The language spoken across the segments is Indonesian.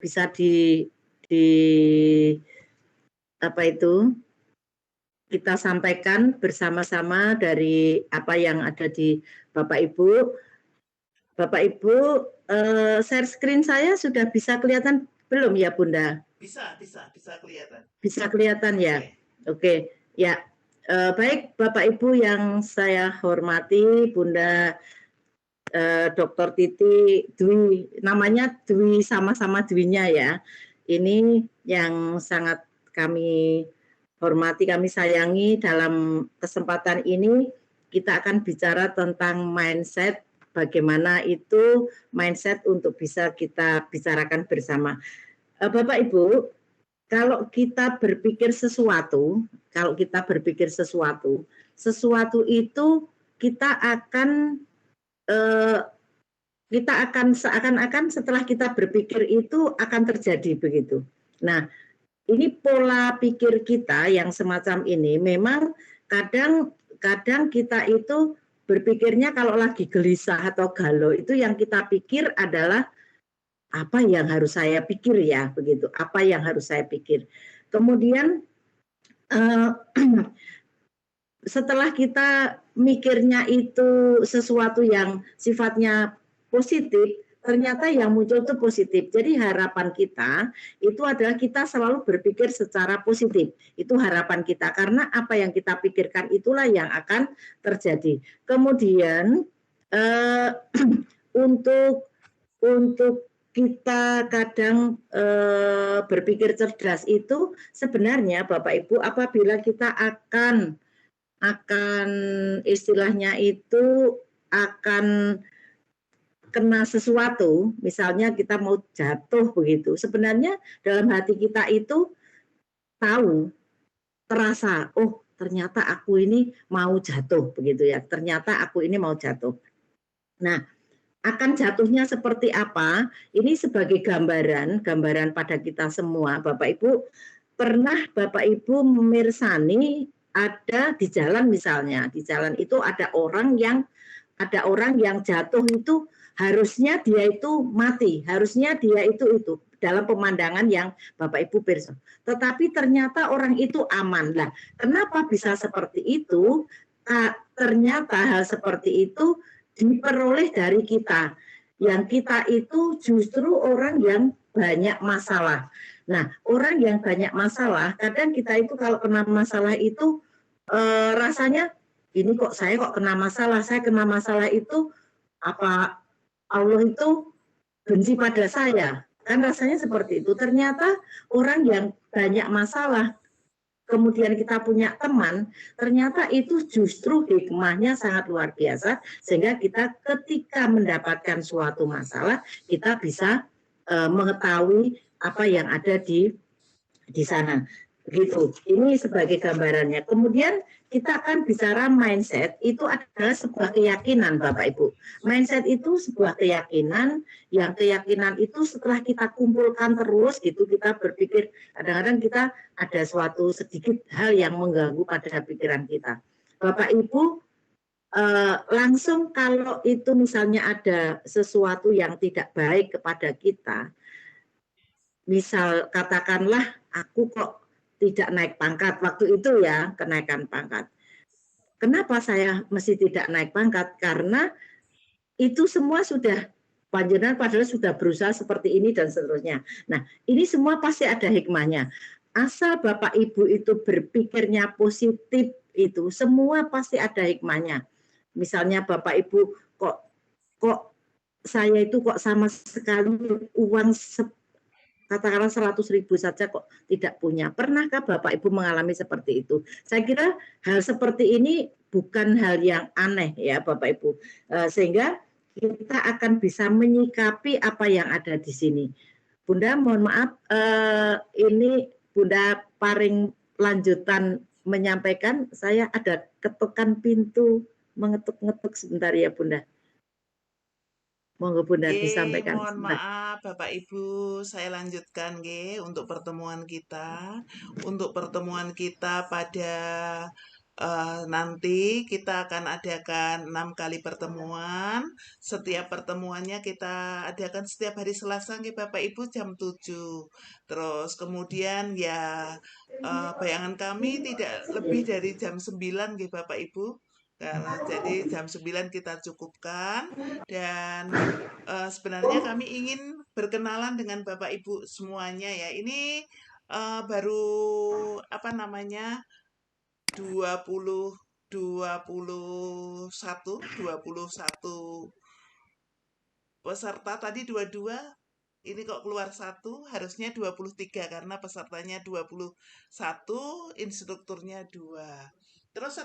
bisa di apa itu kita sampaikan bersama-sama dari apa yang ada di Bapak Ibu. Bapak Ibu, share screen saya sudah bisa kelihatan belum ya Bunda? Bisa kelihatan. Bisa kelihatan ya? Oke. Ya. Baik Bapak Ibu yang saya hormati, Bunda Dr. Titi Dwi, namanya Dwi, sama-sama Dwinya ya. Ini yang sangat kami hormati, kami sayangi. Dalam kesempatan ini kita akan bicara tentang mindset, bagaimana itu mindset untuk bisa kita bicarakan bersama. Bapak Ibu, kalau kita berpikir sesuatu, sesuatu itu kita akan seakan-akan setelah kita berpikir itu akan terjadi begitu. Nah, ini pola pikir kita yang semacam ini memang kadang kita itu berpikirnya kalau lagi gelisah atau galau itu yang kita pikir adalah apa yang harus saya pikir ya begitu, apa yang harus saya pikir. Kemudian setelah kita mikirnya itu sesuatu yang sifatnya positif, ternyata yang muncul itu positif. Jadi harapan kita itu adalah kita selalu berpikir secara positif. Itu harapan kita, karena apa yang kita pikirkan itulah yang akan terjadi. Kemudian untuk kita kadang berpikir cerdas itu sebenarnya Bapak Ibu, apabila kita akan istilahnya itu akan kena sesuatu, misalnya kita mau jatuh begitu, sebenarnya dalam hati kita itu tahu, terasa, oh ternyata aku ini mau jatuh begitu ya, ternyata aku ini mau jatuh. Nah, akan jatuhnya seperti apa, ini sebagai gambaran pada kita semua. Bapak Ibu, pernah Bapak Ibu memirsani ada di jalan, misalnya di jalan itu ada orang yang jatuh, itu harusnya dia itu mati, harusnya dia itu dalam pemandangan yang Bapak Ibu pirsa. Tetapi ternyata orang itu aman. Lah, kenapa bisa seperti itu? Ternyata hal seperti itu diperoleh dari kita. Yang kita itu justru orang yang banyak masalah. Nah, orang yang banyak masalah, kadang kita itu kalau kena masalah itu rasanya ini kok saya kena masalah itu apa Allah itu benci pada saya, kan rasanya seperti itu. Ternyata orang yang banyak masalah, kemudian kita punya teman, ternyata itu justru hikmahnya sangat luar biasa, sehingga kita ketika mendapatkan suatu masalah kita bisa mengetahui apa yang ada di sana. Begitu. Ini sebagai gambarannya. Kemudian kita akan bicara mindset, itu adalah sebuah keyakinan Bapak Ibu. Mindset itu sebuah keyakinan, yang keyakinan itu setelah kita kumpulkan terus gitu, kita berpikir, kadang-kadang kita ada suatu sedikit hal yang mengganggu pada pikiran kita. Bapak Ibu, langsung kalau itu misalnya ada sesuatu yang tidak baik kepada kita, misal katakanlah aku kok tidak naik pangkat waktu itu ya, kenaikan pangkat. Kenapa saya mesti tidak naik pangkat? Karena itu semua sudah panjenengan padahal sudah berusaha seperti ini dan seterusnya. Nah, ini semua pasti ada hikmahnya. Asal Bapak Ibu itu berpikirnya positif, itu semua pasti ada hikmahnya. Misalnya Bapak Ibu kok saya itu kok sama sekali uang katakanlah 100.000 saja kok tidak punya. Pernahkah Bapak Ibu mengalami seperti itu? Saya kira hal seperti ini bukan hal yang aneh ya Bapak Ibu. Sehingga kita akan bisa menyikapi apa yang ada di sini. Bunda mohon maaf, ini Bunda paring lanjutan menyampaikan, saya ada ketukan pintu mengetuk-ngetuk sebentar ya Bunda. Monggo Bunda disampaikan. Mohon maaf Bapak Ibu, saya lanjutkan untuk pertemuan kita. Untuk pertemuan kita pada nanti kita akan adakan 6 kali pertemuan. Setiap pertemuannya kita adakan setiap hari Selasa nggih Bapak Ibu jam 7. Terus kemudian ya bayangan kami tidak lebih dari jam 9 nggih Bapak Ibu. Jadi jam 9 kita cukupkan dan sebenarnya kami ingin berkenalan dengan Bapak Ibu semuanya ya. Ini baru apa namanya 21 peserta tadi 22, ini kok keluar 1, harusnya 23 karena pesertanya 21, instrukturnya 2. Terus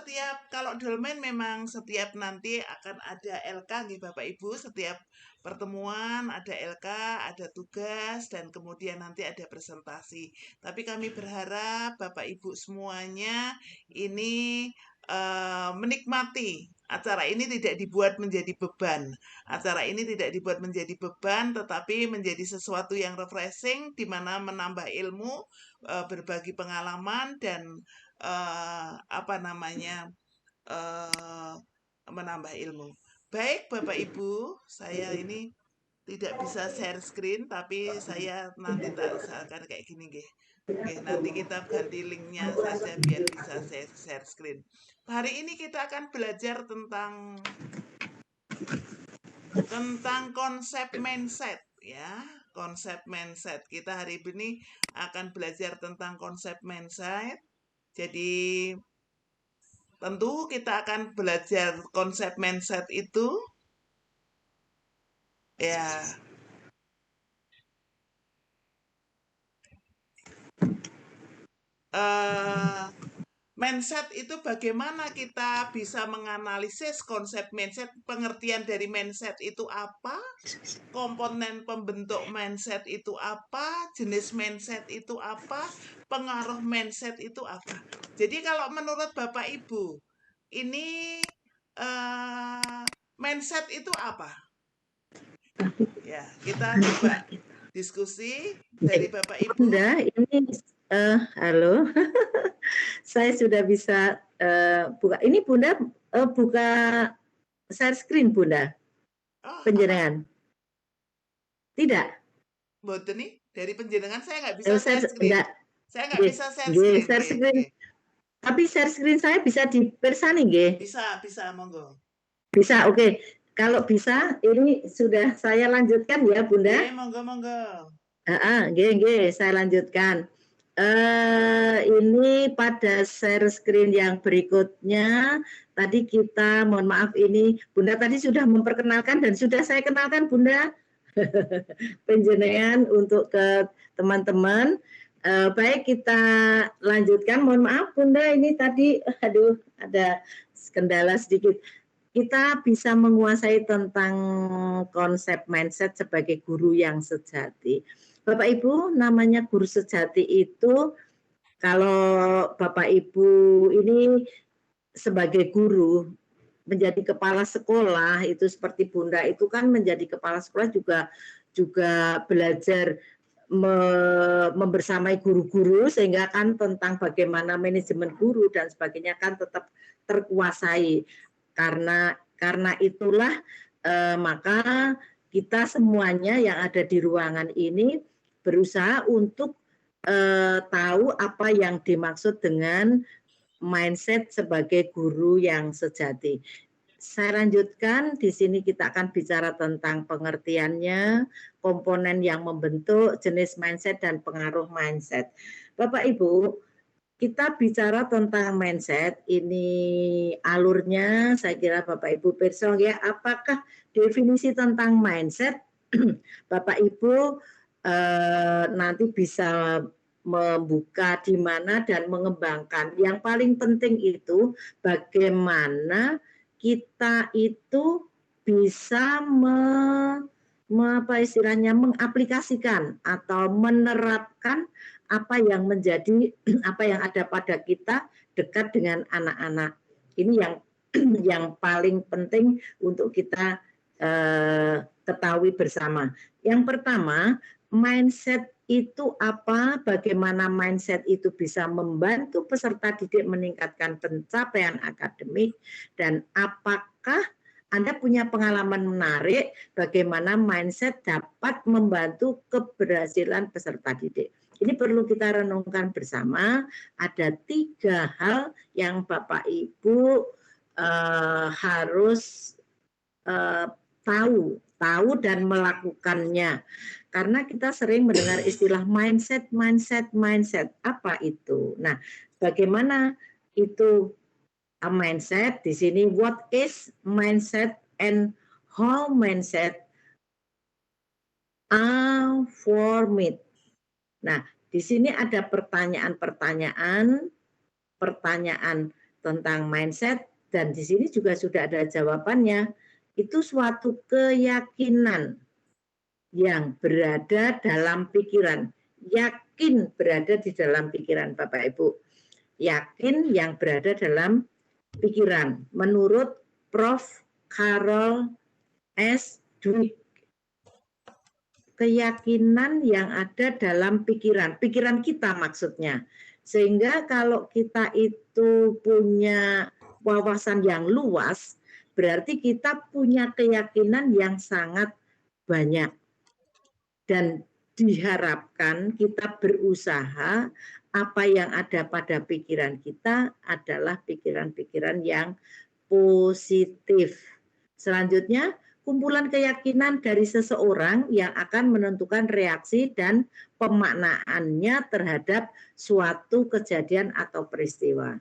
kalau dolmen memang setiap nanti akan ada LK nih Bapak Ibu, setiap pertemuan ada LK, ada tugas, dan kemudian nanti ada presentasi. Tapi kami berharap Bapak Ibu semuanya ini menikmati acara ini, tidak dibuat menjadi beban. Acara ini tidak dibuat menjadi beban, tetapi menjadi sesuatu yang refreshing, di mana menambah ilmu, berbagi pengalaman, dan menambah ilmu. Baik Bapak Ibu, saya ini tidak bisa share screen, tapi saya nanti tak akan kayak gini nggih. Oke, nanti kita ganti linknya saja biar bisa share screen. Hari ini kita akan belajar tentang konsep mindset ya. Konsep mindset. Kita hari ini akan belajar tentang konsep mindset. Jadi tentu kita akan belajar konsep mindset itu ya. Mindset itu bagaimana kita bisa menganalisis konsep mindset, pengertian dari mindset itu apa, komponen pembentuk mindset itu apa, jenis mindset itu apa, pengaruh mindset itu apa. Jadi kalau menurut Bapak Ibu, ini mindset itu apa? Ya, kita coba diskusi dari Bapak Ibu. Bunda, ini halo. Saya sudah bisa buka. Ini Bunda buka share screen Bunda. Penjenengan. Tidak. Mboten nih, dari penjenengan saya nggak bisa share screen. Saya nggak bisa share screen. Okay. Tapi share screen saya bisa dipersani nggih? Bisa, monggo. Bisa, oke. Kalau bisa, ini sudah saya lanjutkan ya, Bunda. Monggo. Nggih, saya lanjutkan. Ini pada share screen yang berikutnya, tadi kita, mohon maaf ini, Bunda tadi sudah memperkenalkan dan sudah saya kenalkan Bunda, penjenengan untuk ke teman-teman. Baik, kita lanjutkan. Mohon maaf Bunda, ini tadi ada kendala sedikit. Kita bisa menguasai tentang konsep mindset sebagai guru yang sejati. Bapak Ibu, namanya guru sejati itu, kalau Bapak Ibu ini sebagai guru, menjadi kepala sekolah, itu seperti Bunda itu kan menjadi kepala sekolah juga belajar membersamai guru-guru, sehingga kan tentang bagaimana manajemen guru dan sebagainya kan tetap terkuasai. Karena itulah maka kita semuanya yang ada di ruangan ini berusaha untuk tahu apa yang dimaksud dengan mindset sebagai guru yang sejati. Saya lanjutkan, di sini kita akan bicara tentang pengertiannya, komponen yang membentuk, jenis mindset, dan pengaruh mindset. Bapak Ibu, kita bicara tentang mindset, ini alurnya saya kira Bapak Ibu pirsa ya, apakah definisi tentang mindset Bapak Ibu nanti bisa membuka di mana dan mengembangkan. Yang paling penting itu bagaimana kita itu bisa mengaplikasikan atau menerapkan apa yang ada pada kita dekat dengan anak-anak. Ini yang paling penting untuk kita ketahui bersama. Yang pertama, mindset itu apa, bagaimana mindset itu bisa membantu peserta didik meningkatkan pencapaian akademik, dan apakah Anda punya pengalaman menarik bagaimana mindset dapat membantu keberhasilan peserta didik. Ini perlu kita renungkan bersama. Ada 3 hal yang Bapak Ibu harus tahu dan melakukannya. Karena kita sering mendengar istilah mindset. Apa itu? Nah, bagaimana itu mindset? Di sini what is mindset and how mindset are formed. Nah, di sini ada pertanyaan tentang mindset, dan di sini juga sudah ada jawabannya. Itu suatu keyakinan yang berada dalam pikiran. Yakin berada di dalam pikiran, Bapak Ibu. Yakin yang berada dalam pikiran. Menurut Prof. Carol S. Dweck. Keyakinan yang ada dalam pikiran. Pikiran kita maksudnya. Sehingga kalau kita itu punya wawasan yang luas, berarti kita punya keyakinan yang sangat banyak. Dan diharapkan kita berusaha apa yang ada pada pikiran kita adalah pikiran-pikiran yang positif. Selanjutnya, kumpulan keyakinan dari seseorang yang akan menentukan reaksi dan pemaknaannya terhadap suatu kejadian atau peristiwa.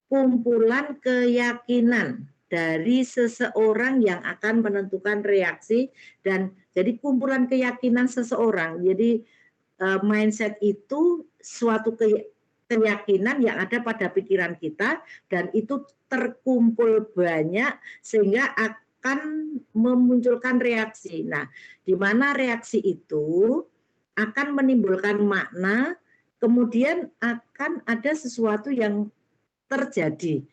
Kumpulan keyakinan dari seseorang yang akan menentukan reaksi, dan jadi kumpulan keyakinan seseorang. Jadi mindset itu suatu keyakinan yang ada pada pikiran kita, dan itu terkumpul banyak sehingga akan memunculkan reaksi. Nah, di mana reaksi itu akan menimbulkan makna, kemudian akan ada sesuatu yang terjadi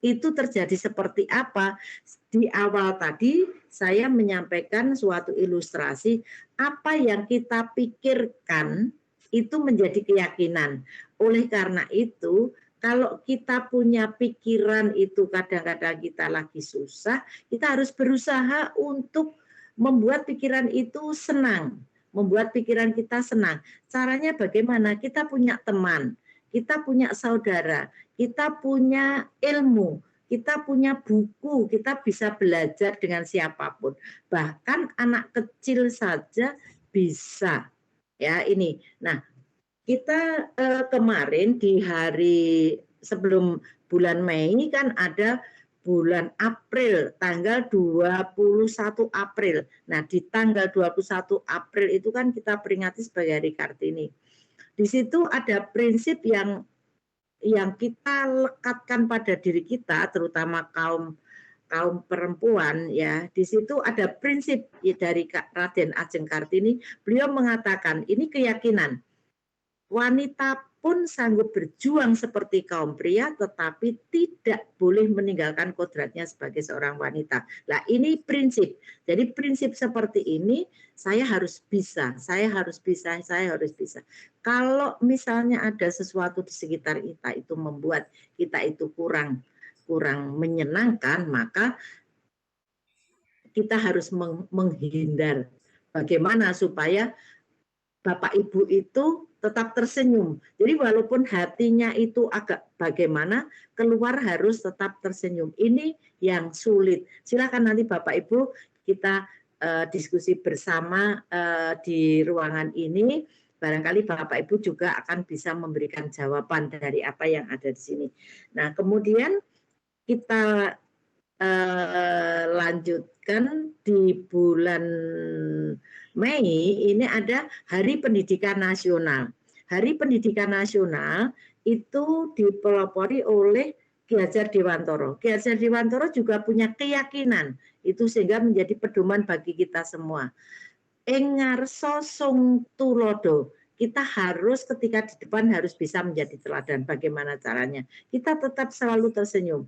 itu terjadi seperti apa? Di awal tadi saya menyampaikan suatu ilustrasi, apa yang kita pikirkan itu menjadi keyakinan. Oleh karena itu, kalau kita punya pikiran itu kadang-kadang kita lagi susah, kita harus berusaha untuk membuat pikiran itu senang, membuat pikiran kita senang. Caranya bagaimana? Kita punya teman, kita punya saudara, kita punya ilmu, kita punya buku, kita bisa belajar dengan siapapun. Bahkan anak kecil saja bisa. Ya, ini. Nah, kita kemarin di hari sebelum bulan Mei kan ada bulan April, tanggal 21 April. Nah, di tanggal 21 April itu kan kita peringati sebagai Hari Kartini. Di situ ada prinsip yang kita lekatkan pada diri kita, terutama kaum perempuan, ya. Di situ ada prinsip dari Raden Ajeng Kartini. Beliau mengatakan ini keyakinan, wanita pun sanggup berjuang seperti kaum pria, tetapi tidak boleh meninggalkan kodratnya sebagai seorang wanita. Nah, ini prinsip. Jadi prinsip seperti ini saya harus bisa. Kalau misalnya ada sesuatu di sekitar kita itu membuat kita itu kurang menyenangkan, maka kita harus menghindar. Bagaimana supaya Bapak Ibu itu tetap tersenyum. Jadi walaupun hatinya itu agak bagaimana, keluar harus tetap tersenyum. Ini yang sulit. Silakan nanti Bapak Ibu kita diskusi bersama di ruangan ini. Barangkali Bapak Ibu juga akan bisa memberikan jawaban dari apa yang ada di sini. Nah, kemudian kita lanjutkan di bulan Mei ini ada Hari Pendidikan Nasional. Hari Pendidikan Nasional itu dipelopori oleh Ki Hajar Dewantoro. Ki Hajar Dewantoro juga punya keyakinan itu sehingga menjadi pedoman bagi kita semua. Engarso sung tulodo. Kita harus ketika di depan harus bisa menjadi teladan. Bagaimana caranya? Kita tetap selalu tersenyum.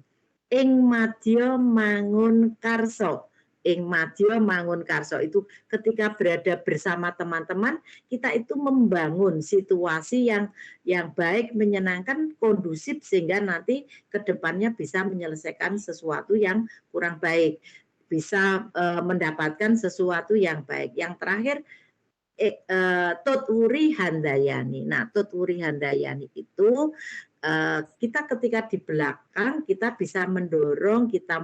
Ing madya mangun karso. ing madya mangun karso, itu ketika berada bersama teman-teman kita itu membangun situasi yang baik, menyenangkan, kondusif, sehingga nanti kedepannya bisa menyelesaikan sesuatu yang kurang baik, bisa mendapatkan sesuatu yang baik. Yang terakhir, Tutwuri Handayani. Nah, Tutwuri Handayani itu kita ketika di belakang kita bisa mendorong, kita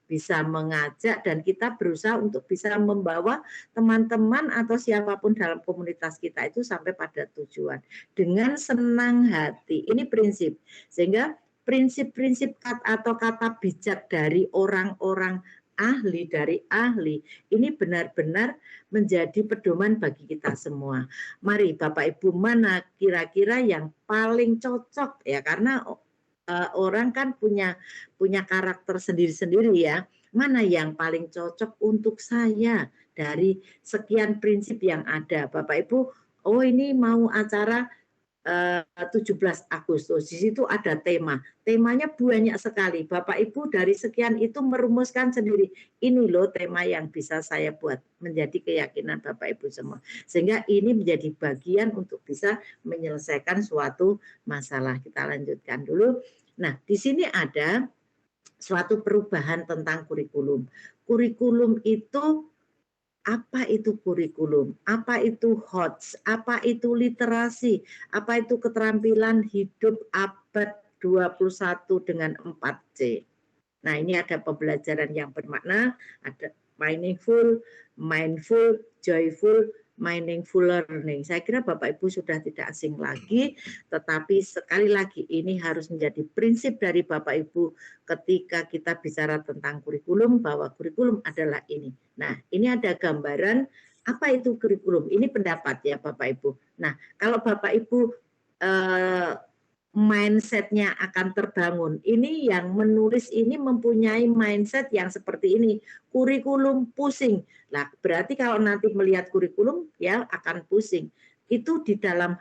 bisa mengajak, dan kita berusaha untuk bisa membawa teman-teman atau siapapun dalam komunitas kita itu sampai pada tujuan dengan senang hati. Ini prinsip, sehingga prinsip-prinsip atau kata bijak dari orang-orang ahli, ini benar-benar menjadi pedoman bagi kita semua. Mari Bapak Ibu, mana kira-kira yang paling cocok ya, karena orang kan punya karakter sendiri-sendiri ya. Mana yang paling cocok untuk saya dari sekian prinsip yang ada. Bapak Ibu, oh ini mau acara 17 Agustus, di situ ada temanya banyak sekali. Bapak Ibu dari sekian itu merumuskan sendiri, ini loh tema yang bisa saya buat menjadi keyakinan Bapak Ibu semua, sehingga ini menjadi bagian untuk bisa menyelesaikan suatu masalah. Kita lanjutkan dulu. Nah, di sini ada suatu perubahan tentang kurikulum. Kurikulum itu, apa itu kurikulum? Apa itu HOTS? Apa itu literasi? Apa itu keterampilan hidup abad 21 dengan 4C? Nah, ini ada pembelajaran yang bermakna, ada mindful, joyful, meaningful learning. Saya kira Bapak Ibu sudah tidak asing lagi, tetapi sekali lagi ini harus menjadi prinsip dari Bapak Ibu ketika kita bicara tentang kurikulum, bahwa kurikulum adalah ini. Nah, ini ada gambaran apa itu kurikulum. Ini pendapat ya Bapak Ibu. Nah, kalau Bapak Ibu mindsetnya akan terbangun. Ini yang menulis ini mempunyai mindset yang seperti ini. Kurikulum pusing. Nah, berarti kalau nanti melihat kurikulum ya akan pusing. Itu di dalam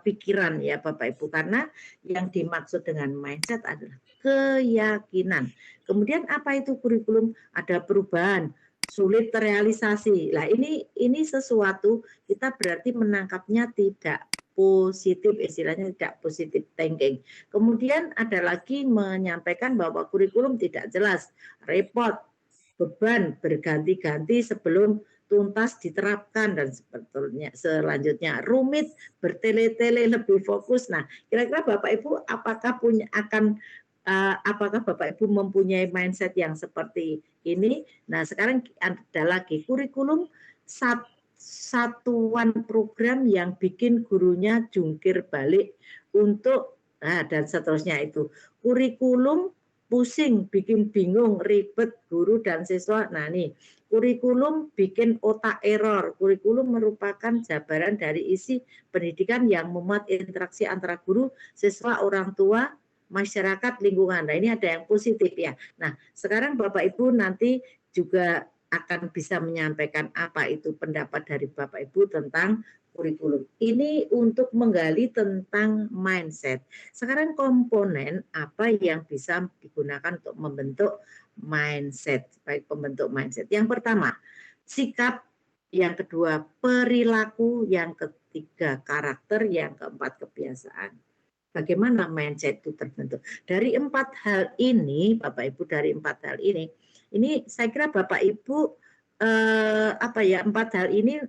pikiran ya Bapak Ibu, karena yang dimaksud dengan mindset adalah keyakinan. Kemudian apa itu kurikulum? Ada perubahan, sulit terrealisasi. Nah, ini sesuatu kita berarti menangkapnya tidak positif, istilahnya tidak positif thinking. Kemudian ada lagi menyampaikan bahwa kurikulum tidak jelas, repot, beban, berganti-ganti sebelum tuntas diterapkan, dan sebetulnya selanjutnya rumit, bertele-tele, lebih fokus. Nah, kira-kira Bapak Ibu apakah apakah Bapak Ibu mempunyai mindset yang seperti ini? Nah, sekarang ada lagi kurikulum satuan program yang bikin gurunya jungkir balik untuk dan seterusnya. Itu kurikulum pusing, bikin bingung, ribet guru dan siswa. Nah, nih kurikulum bikin otak error. Kurikulum merupakan jabaran dari isi pendidikan yang memuat interaksi antara guru, siswa, orang tua, masyarakat, lingkungan. Nah, ini ada yang positif ya. Nah, sekarang Bapak Ibu nanti juga akan bisa menyampaikan apa itu pendapat dari Bapak Ibu tentang kurikulum. Ini untuk menggali tentang mindset. Sekarang komponen apa yang bisa digunakan untuk membentuk mindset, baik pembentuk mindset. Yang pertama, sikap. Yang kedua, perilaku. Yang ketiga, karakter. Yang keempat, kebiasaan. Bagaimana mindset itu terbentuk? Dari 4 hal ini, Bapak Ibu, ini saya kira Bapak Ibu 4 hal ini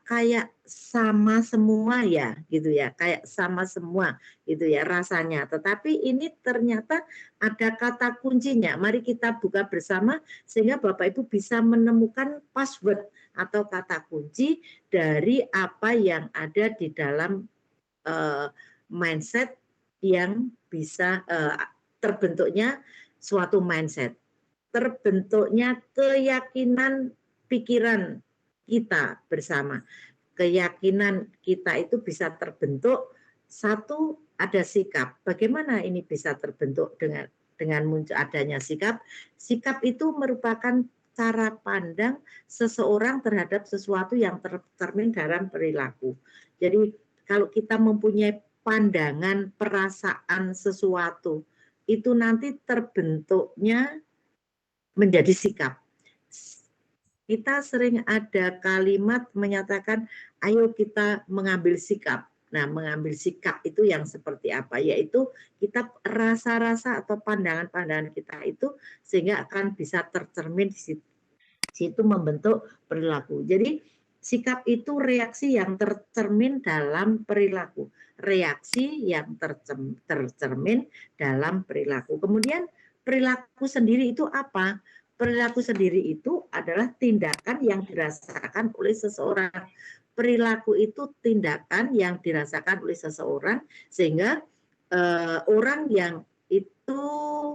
kayak sama semua ya, gitu ya, kayak sama semua gitu ya rasanya. Tetapi ini ternyata ada kata kuncinya. Mari kita buka bersama sehingga Bapak Ibu bisa menemukan password atau kata kunci dari apa yang ada di dalam mindset yang bisa terbentuknya suatu mindset. Terbentuknya keyakinan pikiran kita bersama. Keyakinan kita itu bisa terbentuk, satu ada sikap. Bagaimana ini bisa terbentuk dengan muncul adanya sikap? Sikap itu merupakan cara pandang seseorang terhadap sesuatu yang tercermin dalam perilaku. Jadi kalau kita mempunyai pandangan, perasaan sesuatu, itu nanti terbentuknya menjadi sikap. kita sering ada kalimat menyatakan, ayo kita mengambil sikap. Nah, mengambil sikap itu yang seperti apa? Yaitu kita rasa-rasa atau pandangan-pandangan kita itu sehingga akan bisa tercermin di situ membentuk perilaku. Jadi sikap itu reaksi yang tercermin dalam perilaku. Reaksi yang tercermin dalam perilaku. Kemudian perilaku sendiri itu apa? Perilaku sendiri itu adalah tindakan yang dirasakan oleh seseorang. Perilaku itu tindakan yang dirasakan oleh seseorang sehingga orang yang itu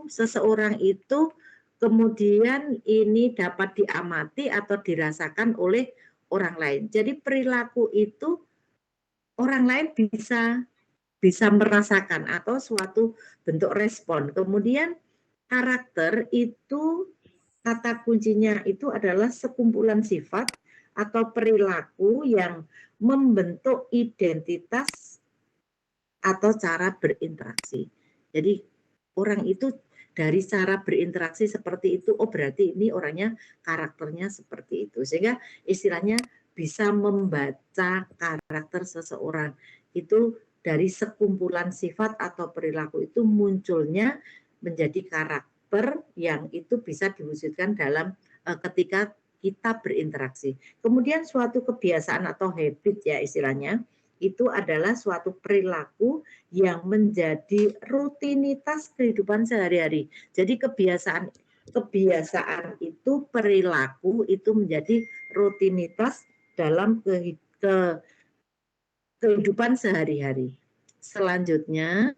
seseorang itu kemudian ini dapat diamati atau dirasakan oleh orang lain. Jadi perilaku itu orang lain bisa merasakan atau suatu bentuk respon. Kemudian karakter itu kata kuncinya itu adalah sekumpulan sifat atau perilaku yang membentuk identitas atau cara berinteraksi. Jadi orang itu dari cara berinteraksi seperti itu, oh berarti ini orangnya karakternya seperti itu. Sehingga istilahnya bisa membaca karakter seseorang. Itu dari sekumpulan sifat atau perilaku itu munculnya menjadi karakter yang itu bisa diwujudkan dalam ketika kita berinteraksi. Kemudian suatu kebiasaan atau habit ya istilahnya, itu adalah suatu perilaku yang menjadi rutinitas kehidupan sehari-hari. Jadi kebiasaan itu perilaku itu menjadi rutinitas dalam kehidupan sehari-hari. Selanjutnya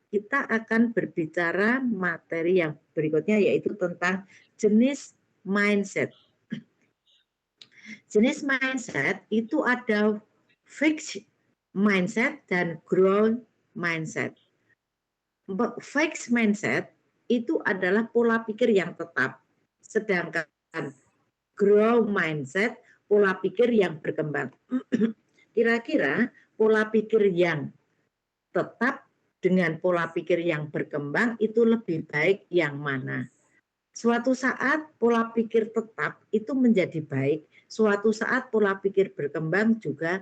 kita akan berbicara materi yang berikutnya yaitu tentang jenis mindset. Jenis mindset itu ada fixed mindset dan growth mindset. Fixed mindset itu adalah pola pikir yang tetap, sedangkan growth mindset pola pikir yang berkembang. Kira-kira pola pikir yang tetap dengan pola pikir yang berkembang itu lebih baik yang mana? Suatu saat pola pikir tetap itu menjadi baik, suatu saat pola pikir berkembang juga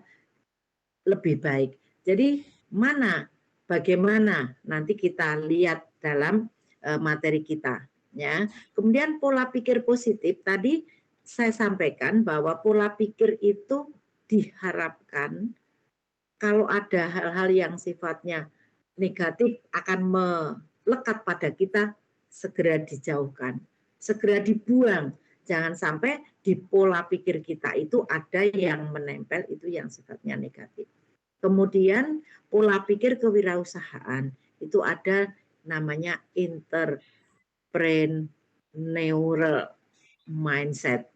lebih baik. Jadi mana, bagaimana nanti kita lihat dalam materi kita. Ya. Kemudian pola pikir positif tadi saya sampaikan bahwa pola pikir itu diharapkan kalau ada hal-hal yang sifatnya negatif akan melekat pada kita segera dijauhkan, segera dibuang. Jangan sampai di pola pikir kita itu ada yang menempel itu yang sifatnya negatif. Kemudian pola pikir kewirausahaan itu ada namanya entrepreneurial mindset.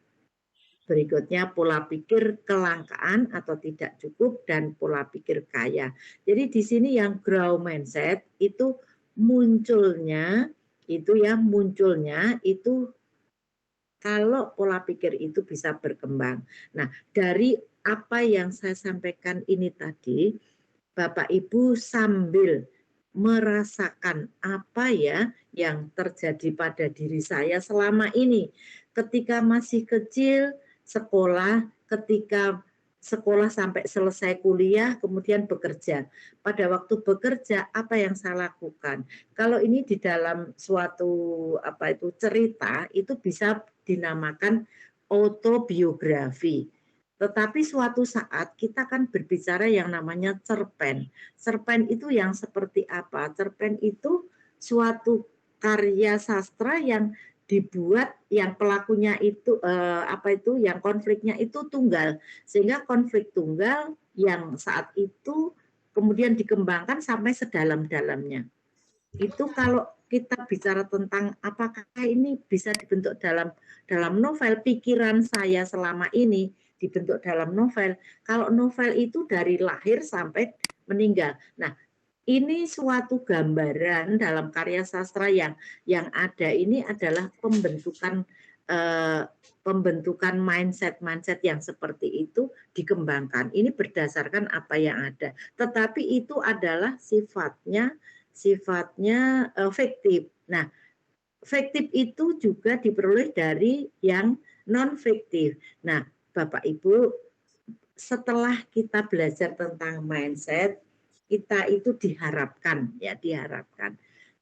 Berikutnya pola pikir kelangkaan atau tidak cukup dan pola pikir kaya. Jadi di sini yang growth mindset itu munculnya itu kalau pola pikir itu bisa berkembang. Nah, dari apa yang saya sampaikan ini tadi, Bapak Ibu sambil merasakan apa ya yang terjadi pada diri saya selama ini. Ketika masih kecil, sekolah, ketika sekolah sampai selesai kuliah, kemudian bekerja. Pada waktu bekerja, apa yang saya lakukan? Kalau ini di dalam suatu cerita, itu bisa dinamakan autobiografi. Tetapi suatu saat kita kan berbicara yang namanya cerpen. Cerpen itu yang seperti apa? Cerpen itu suatu karya sastra yang dibuat yang pelakunya itu yang konfliknya itu tunggal, sehingga konflik tunggal yang saat itu kemudian dikembangkan sampai sedalam-dalamnya. Itu kalau kita bicara tentang apakah ini bisa dibentuk dalam novel, pikiran saya selama ini dibentuk dalam novel. Kalau novel itu dari lahir sampai meninggal. Nah, ini suatu gambaran dalam karya sastra yang ada ini adalah pembentukan mindset yang seperti itu dikembangkan. Ini berdasarkan apa yang ada. Tetapi itu adalah sifatnya fiktif. Nah, fiktif itu juga diperoleh dari yang non-fiktif. Nah, Bapak Ibu, setelah kita belajar tentang mindset, kita itu diharapkan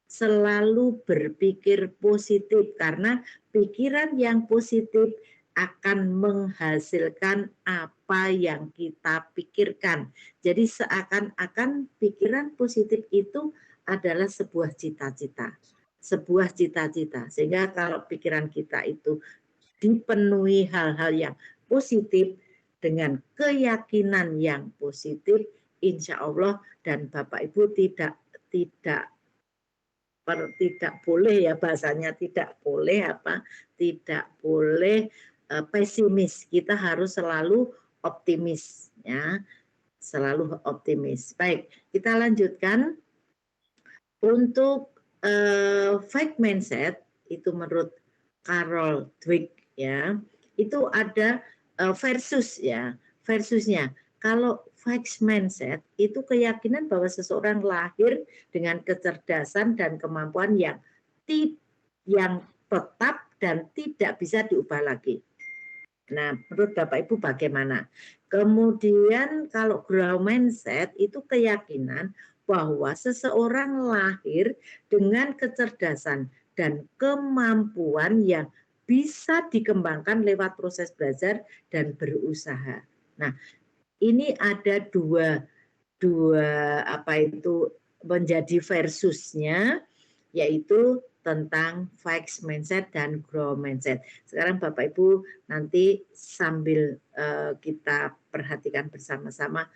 selalu berpikir positif, karena pikiran yang positif akan menghasilkan apa yang kita pikirkan. Jadi seakan-akan pikiran positif itu adalah sebuah cita-cita. Sehingga kalau pikiran kita itu dipenuhi hal-hal yang positif dengan keyakinan yang positif, insya Allah, dan Bapak Ibu tidak boleh ya bahasanya, tidak boleh pesimis. Kita harus selalu optimis ya, selalu optimis. Baik, kita lanjutkan. Untuk fixed mindset itu menurut Carol Dweck ya, itu ada versusnya. Kalau fixed mindset itu keyakinan bahwa seseorang lahir dengan kecerdasan dan kemampuan yang tetap dan tidak bisa diubah lagi. Nah, menurut Bapak Ibu bagaimana? Kemudian kalau growth mindset itu keyakinan bahwa seseorang lahir dengan kecerdasan dan kemampuan yang bisa dikembangkan lewat proses belajar dan berusaha. Nah, ini ada dua menjadi versusnya, yaitu tentang fixed mindset dan growth mindset. Sekarang Bapak Ibu nanti sambil kita perhatikan bersama-sama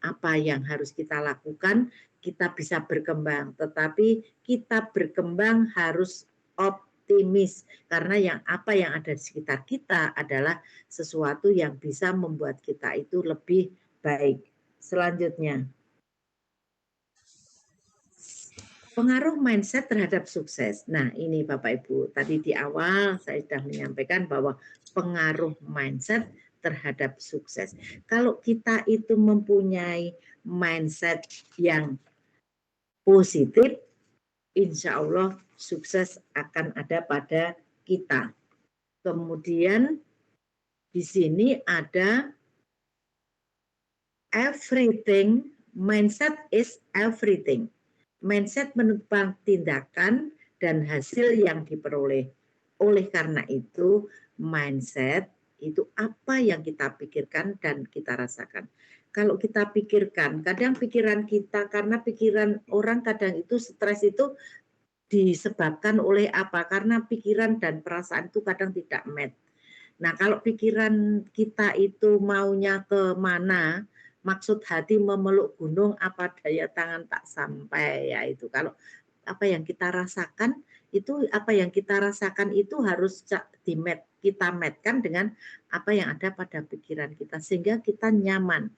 apa yang harus kita lakukan, kita bisa berkembang. Tetapi kita berkembang harus optimis, karena apa yang ada di sekitar kita adalah sesuatu yang bisa membuat kita itu lebih baik. Selanjutnya, pengaruh mindset terhadap sukses. Nah, ini Bapak Ibu, tadi di awal saya sudah menyampaikan bahwa pengaruh mindset terhadap sukses. Kalau kita itu mempunyai mindset yang positif, insya Allah sukses akan ada pada kita. Kemudian di sini ada everything, mindset is everything. Mindset menentukan tindakan dan hasil yang diperoleh. Oleh karena itu, mindset itu apa yang kita pikirkan dan kita rasakan. Kalau kita pikirkan, kadang pikiran kita, karena pikiran orang kadang itu stres itu disebabkan oleh apa? Karena pikiran dan perasaan itu kadang tidak match. Nah, kalau pikiran kita itu maunya ke mana, maksud hati memeluk gunung, apa daya tangan tak sampai, ya itu. Kalau apa yang kita rasakan itu harus kita matchkan dengan apa yang ada pada pikiran kita, sehingga kita nyaman.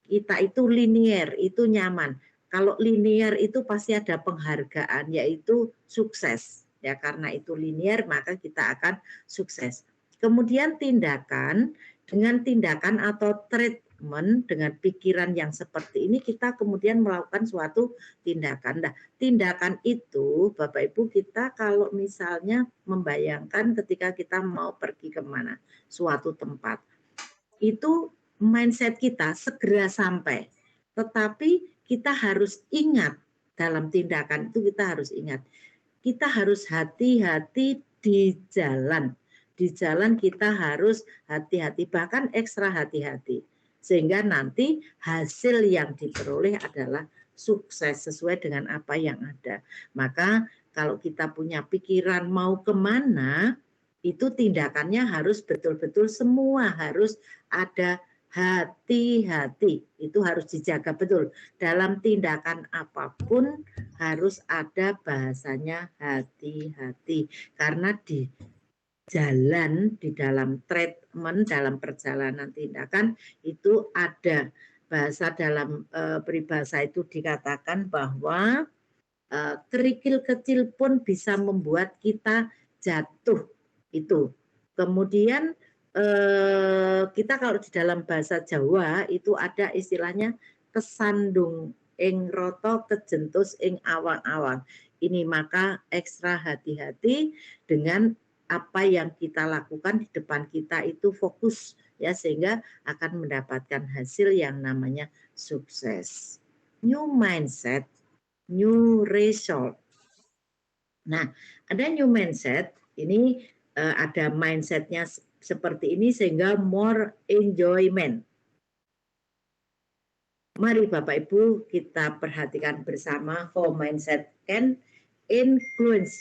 Kita itu linear, itu nyaman. Kalau linear itu pasti ada penghargaan, yaitu sukses. Ya, karena itu linear maka kita akan sukses. Kemudian dengan tindakan atau treatment dengan pikiran yang seperti ini, kita kemudian melakukan suatu tindakan. Nah, tindakan itu Bapak Ibu, kita kalau misalnya membayangkan ketika kita mau pergi kemana, suatu tempat, itu mindset kita segera sampai. Tetapi kita harus ingat, dalam tindakan itu kita harus ingat, kita harus hati-hati di jalan. Di jalan kita harus hati-hati, bahkan ekstra hati-hati. Sehingga nanti hasil yang diperoleh adalah sukses sesuai dengan apa yang ada. Maka kalau kita punya pikiran mau kemana, itu tindakannya harus betul-betul semua harus ada hati-hati. Itu harus dijaga betul. Dalam tindakan apapun harus ada bahasanya hati-hati. Karena di jalan, di dalam treatment, dalam perjalanan tindakan itu ada bahasa, dalam peribahasa itu dikatakan bahwa kerikil kecil pun bisa membuat kita jatuh. Itu. Kemudian kita kalau di dalam bahasa Jawa itu ada istilahnya kesandung ing roto kejentus ing awang-awang. Ini maka ekstra hati-hati dengan apa yang kita lakukan di depan kita itu fokus ya, sehingga akan mendapatkan hasil yang namanya sukses. New mindset, new result. Nah, ada new mindset, ini ada mindsetnya seperti ini sehingga more enjoyment. Mari Bapak Ibu kita perhatikan bersama how mindset can influence.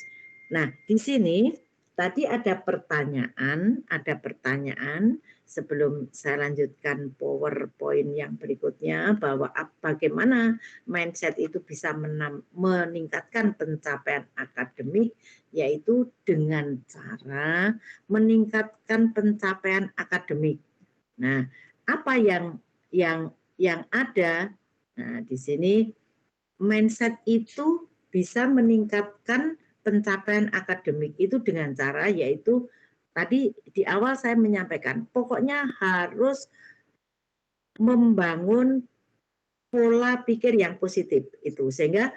Nah, di sini tadi ada pertanyaan sebelum saya lanjutkan PowerPoint yang berikutnya, bahwa bagaimana mindset itu bisa meningkatkan pencapaian akademik, yaitu dengan cara meningkatkan pencapaian akademik. Nah, apa yang ada. Nah, di sini mindset itu bisa meningkatkan pencapaian akademik itu dengan cara, yaitu tadi di awal saya menyampaikan, pokoknya harus membangun pola pikir yang positif itu, sehingga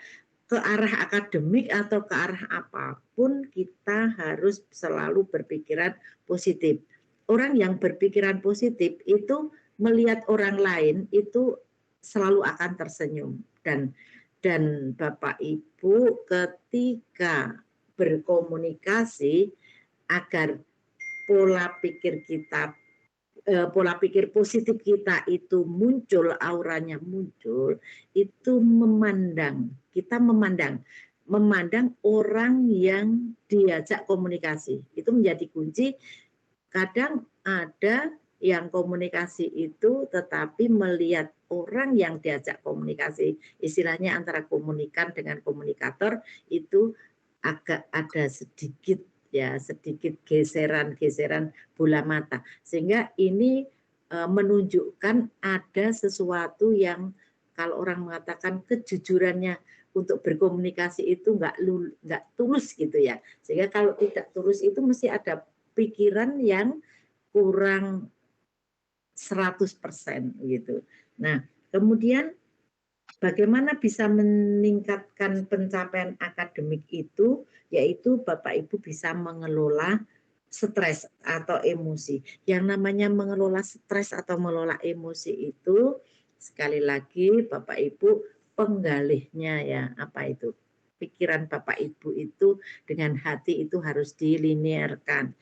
ke arah akademik atau ke arah apapun kita harus selalu berpikiran positif. Orang yang berpikiran positif itu melihat orang lain itu selalu akan tersenyum, dan Bapak Ibu ketika berkomunikasi agar pola pikir kita pola pikir positif kita itu muncul, auranya muncul, itu kita memandang orang yang diajak komunikasi. Itu menjadi kunci. Kadang ada yang komunikasi itu tetapi melihat orang yang diajak komunikasi, istilahnya antara komunikan dengan komunikator, itu agak ada sedikit geseran bola mata, sehingga ini menunjukkan ada sesuatu yang kalau orang mengatakan kejujurannya untuk berkomunikasi itu nggak tulus gitu ya, sehingga kalau tidak tulus itu mesti ada pikiran yang kurang 100% gitu. Nah, kemudian bagaimana bisa meningkatkan pencapaian akademik itu, yaitu Bapak Ibu bisa mengelola stres atau emosi. Yang namanya mengelola stres atau mengelola emosi itu, sekali lagi Bapak Ibu penggalihnya ya, apa itu? Pikiran Bapak Ibu itu dengan hati itu harus dilinearkan.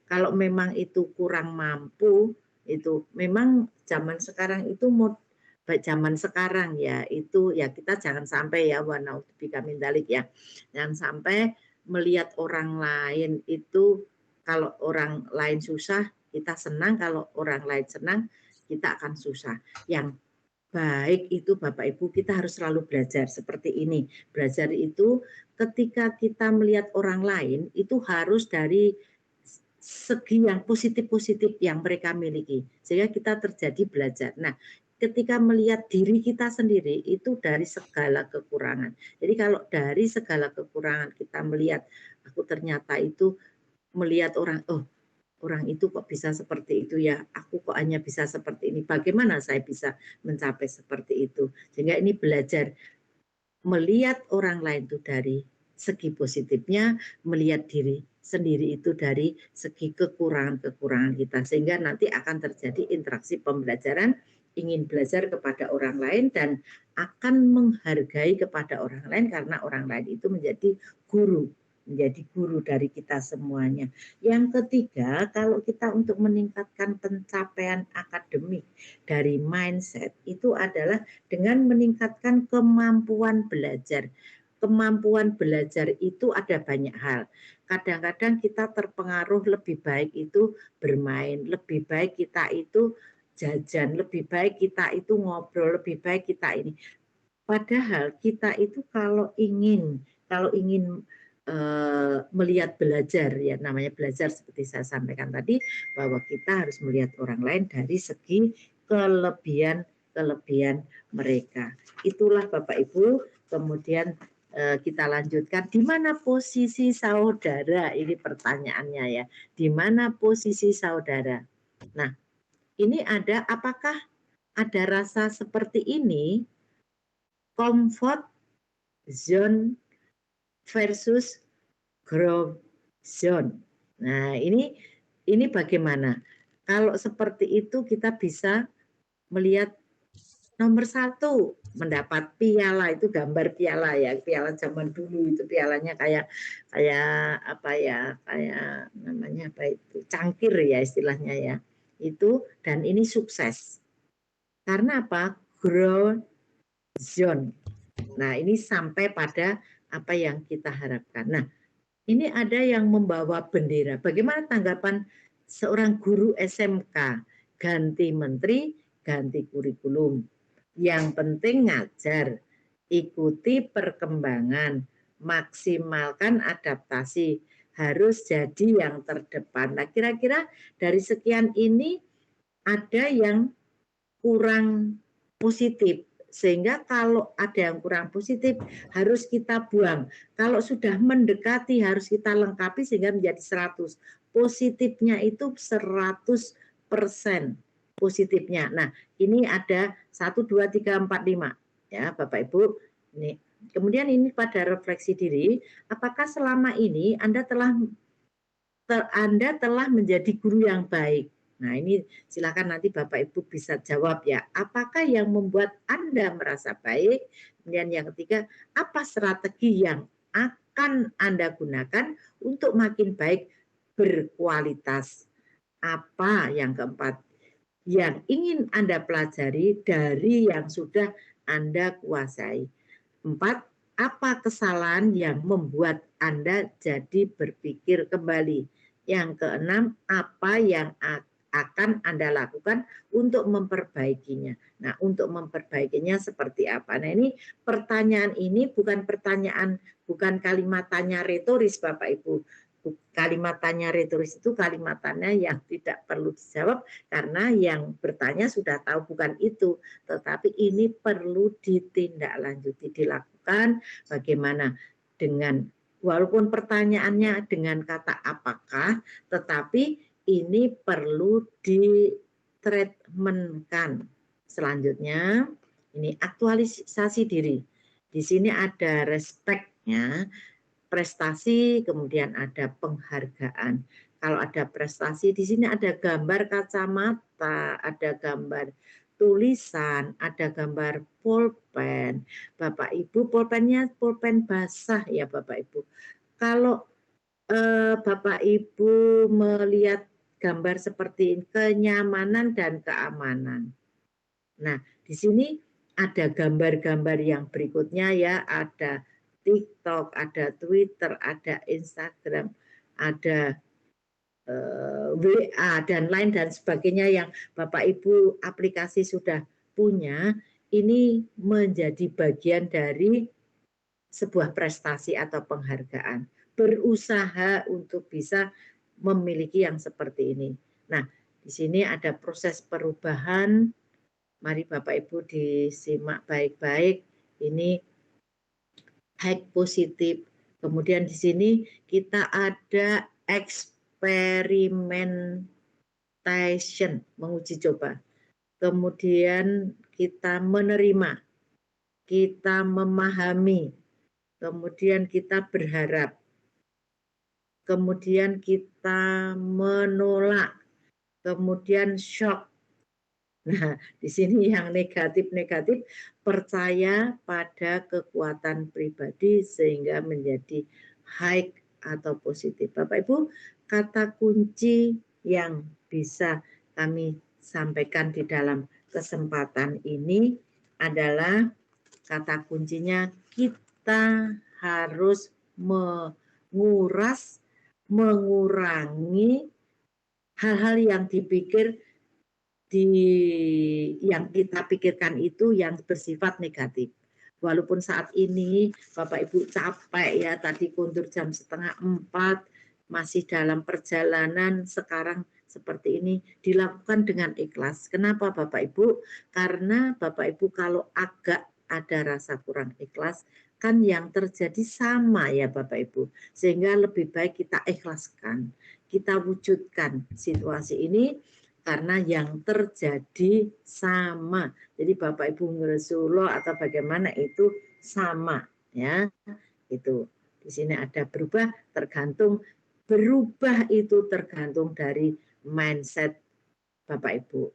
Kalau memang itu kurang mampu, itu memang zaman sekarang itu zaman sekarang ya, itu ya kita jangan sampai ya, wa naudzubillah min dzalik ya. Jangan sampai melihat orang lain itu, kalau orang lain susah kita senang, kalau orang lain senang kita akan susah. Yang baik itu Bapak Ibu kita harus selalu belajar seperti ini. Belajar itu ketika kita melihat orang lain itu harus dari segi yang positif-positif yang mereka miliki, sehingga kita terjadi belajar. Nah, ketika melihat diri kita sendiri itu dari segala kekurangan. Jadi kalau dari segala kekurangan kita melihat, aku ternyata itu melihat orang, oh orang itu kok bisa seperti itu ya, aku kok hanya bisa seperti ini, bagaimana saya bisa mencapai seperti itu. Sehingga ini belajar melihat orang lain itu dari segi positifnya, melihat diri sendiri itu dari segi kekurangan-kekurangan kita, sehingga nanti akan terjadi interaksi pembelajaran, ingin belajar kepada orang lain dan akan menghargai kepada orang lain, karena orang lain itu menjadi guru dari kita semuanya. Yang ketiga, kalau kita untuk meningkatkan pencapaian akademik dari mindset itu adalah dengan meningkatkan kemampuan belajar. Kemampuan belajar itu ada banyak hal. Kadang-kadang kita terpengaruh lebih baik itu bermain, lebih baik kita itu jajan, lebih baik kita itu ngobrol, lebih baik kita ini. Padahal kita itu kalau ingin melihat belajar, ya namanya belajar seperti saya sampaikan tadi, bahwa kita harus melihat orang lain dari segi kelebihan mereka. Itulah Bapak Ibu. Kemudian kita lanjutkan, di mana posisi saudara? Ini pertanyaannya ya. Di mana posisi saudara? Nah, ini ada, apakah ada rasa seperti ini, comfort zone versus growth zone. Nah, ini bagaimana? Kalau seperti itu kita bisa melihat nomor 1 mendapat piala, itu gambar piala ya, piala zaman dulu itu pialanya kayak apa ya, kayak namanya apa itu, cangkir ya istilahnya ya. Itu, dan ini sukses. Karena apa? Grow zone. Nah, ini sampai pada apa yang kita harapkan. Nah, ini ada yang membawa bendera. Bagaimana tanggapan seorang guru SMK? Ganti menteri, ganti kurikulum. Yang penting ngajar, ikuti perkembangan, maksimalkan adaptasi, harus jadi yang terdepan. Nah, kira-kira dari sekian ini ada yang kurang positif. Sehingga kalau ada yang kurang positif harus kita buang. Kalau sudah mendekati harus kita lengkapi sehingga menjadi 100. Positifnya itu 100% positifnya. Nah, ini ada 1, 2, 3, 4, 5. Ya, Bapak Ibu. Ini. Kemudian ini pada refleksi diri, apakah selama ini Anda telah menjadi guru yang baik? Nah, ini silakan nanti Bapak Ibu bisa jawab ya. Apakah yang membuat Anda merasa baik? Kemudian yang ketiga, apa strategi yang akan Anda gunakan untuk makin baik berkualitas? Apa yang keempat, yang ingin Anda pelajari dari yang sudah Anda kuasai? 4, apa kesalahan yang membuat Anda jadi berpikir kembali? Yang keenam, apa yang akan Anda lakukan untuk memperbaikinya? Nah, untuk memperbaikinya seperti apa? Nah, ini pertanyaan ini bukan kalimat tanya retoris Bapak Ibu. Kalimat tanya retoris itu kalimatannya yang tidak perlu dijawab karena yang bertanya sudah tahu bukan itu, tetapi ini perlu ditindaklanjuti, dilakukan bagaimana dengan walaupun pertanyaannya dengan kata apakah, tetapi ini perlu ditreatmentkan. Selanjutnya ini aktualisasi diri. Di sini ada respect-nya, prestasi, kemudian ada penghargaan. Kalau ada prestasi, di sini ada gambar kacamata, ada gambar tulisan, ada gambar pulpen. Bapak Ibu, pulpennya pulpen basah ya Bapak Ibu. Kalau Bapak Ibu melihat gambar seperti ini, kenyamanan dan keamanan. Nah, di sini ada gambar-gambar yang berikutnya ya, ada TikTok, ada Twitter, ada Instagram, ada WA dan lain dan sebagainya yang Bapak Ibu aplikasi sudah punya, ini menjadi bagian dari sebuah prestasi atau penghargaan. Berusaha untuk bisa memiliki yang seperti ini. Nah, di sini ada proses perubahan. Mari Bapak Ibu disimak baik-baik. Ini hack positif. Kemudian di sini kita ada experimentation, menguji coba. Kemudian kita menerima, kita memahami, kemudian kita berharap, kemudian kita menolak, kemudian shock. Nah, di sini yang negatif-negatif, percaya pada kekuatan pribadi sehingga menjadi high atau positif. Bapak Ibu, kata kunci yang bisa kami sampaikan di dalam kesempatan ini adalah kata kuncinya kita harus mengurangi hal-hal yang yang kita pikirkan itu yang bersifat negatif. Walaupun saat ini Bapak Ibu capek ya, tadi kundur jam 3:30, masih dalam perjalanan sekarang seperti ini, dilakukan dengan ikhlas. Kenapa Bapak Ibu? Karena Bapak Ibu kalau agak ada rasa kurang ikhlas, kan yang terjadi sama ya Bapak Ibu. Sehingga lebih baik kita ikhlaskan, kita wujudkan situasi ini karena yang terjadi sama. Jadi Bapak Ibu ngeresulo atau bagaimana itu sama ya. Itu. Di sini ada berubah tergantung berubah itu tergantung dari mindset Bapak Ibu.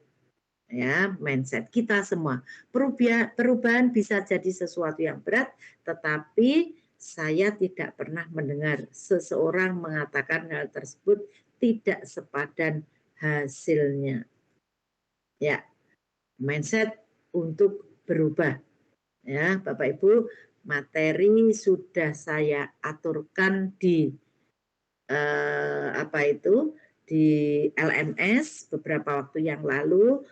Ya, mindset kita semua. Perubahan bisa jadi sesuatu yang berat, tetapi saya tidak pernah mendengar seseorang mengatakan hal tersebut tidak sepadan hasilnya. Ya, mindset untuk berubah. Ya, Bapak Ibu, materi sudah saya aturkan di di LMS beberapa waktu yang lalu.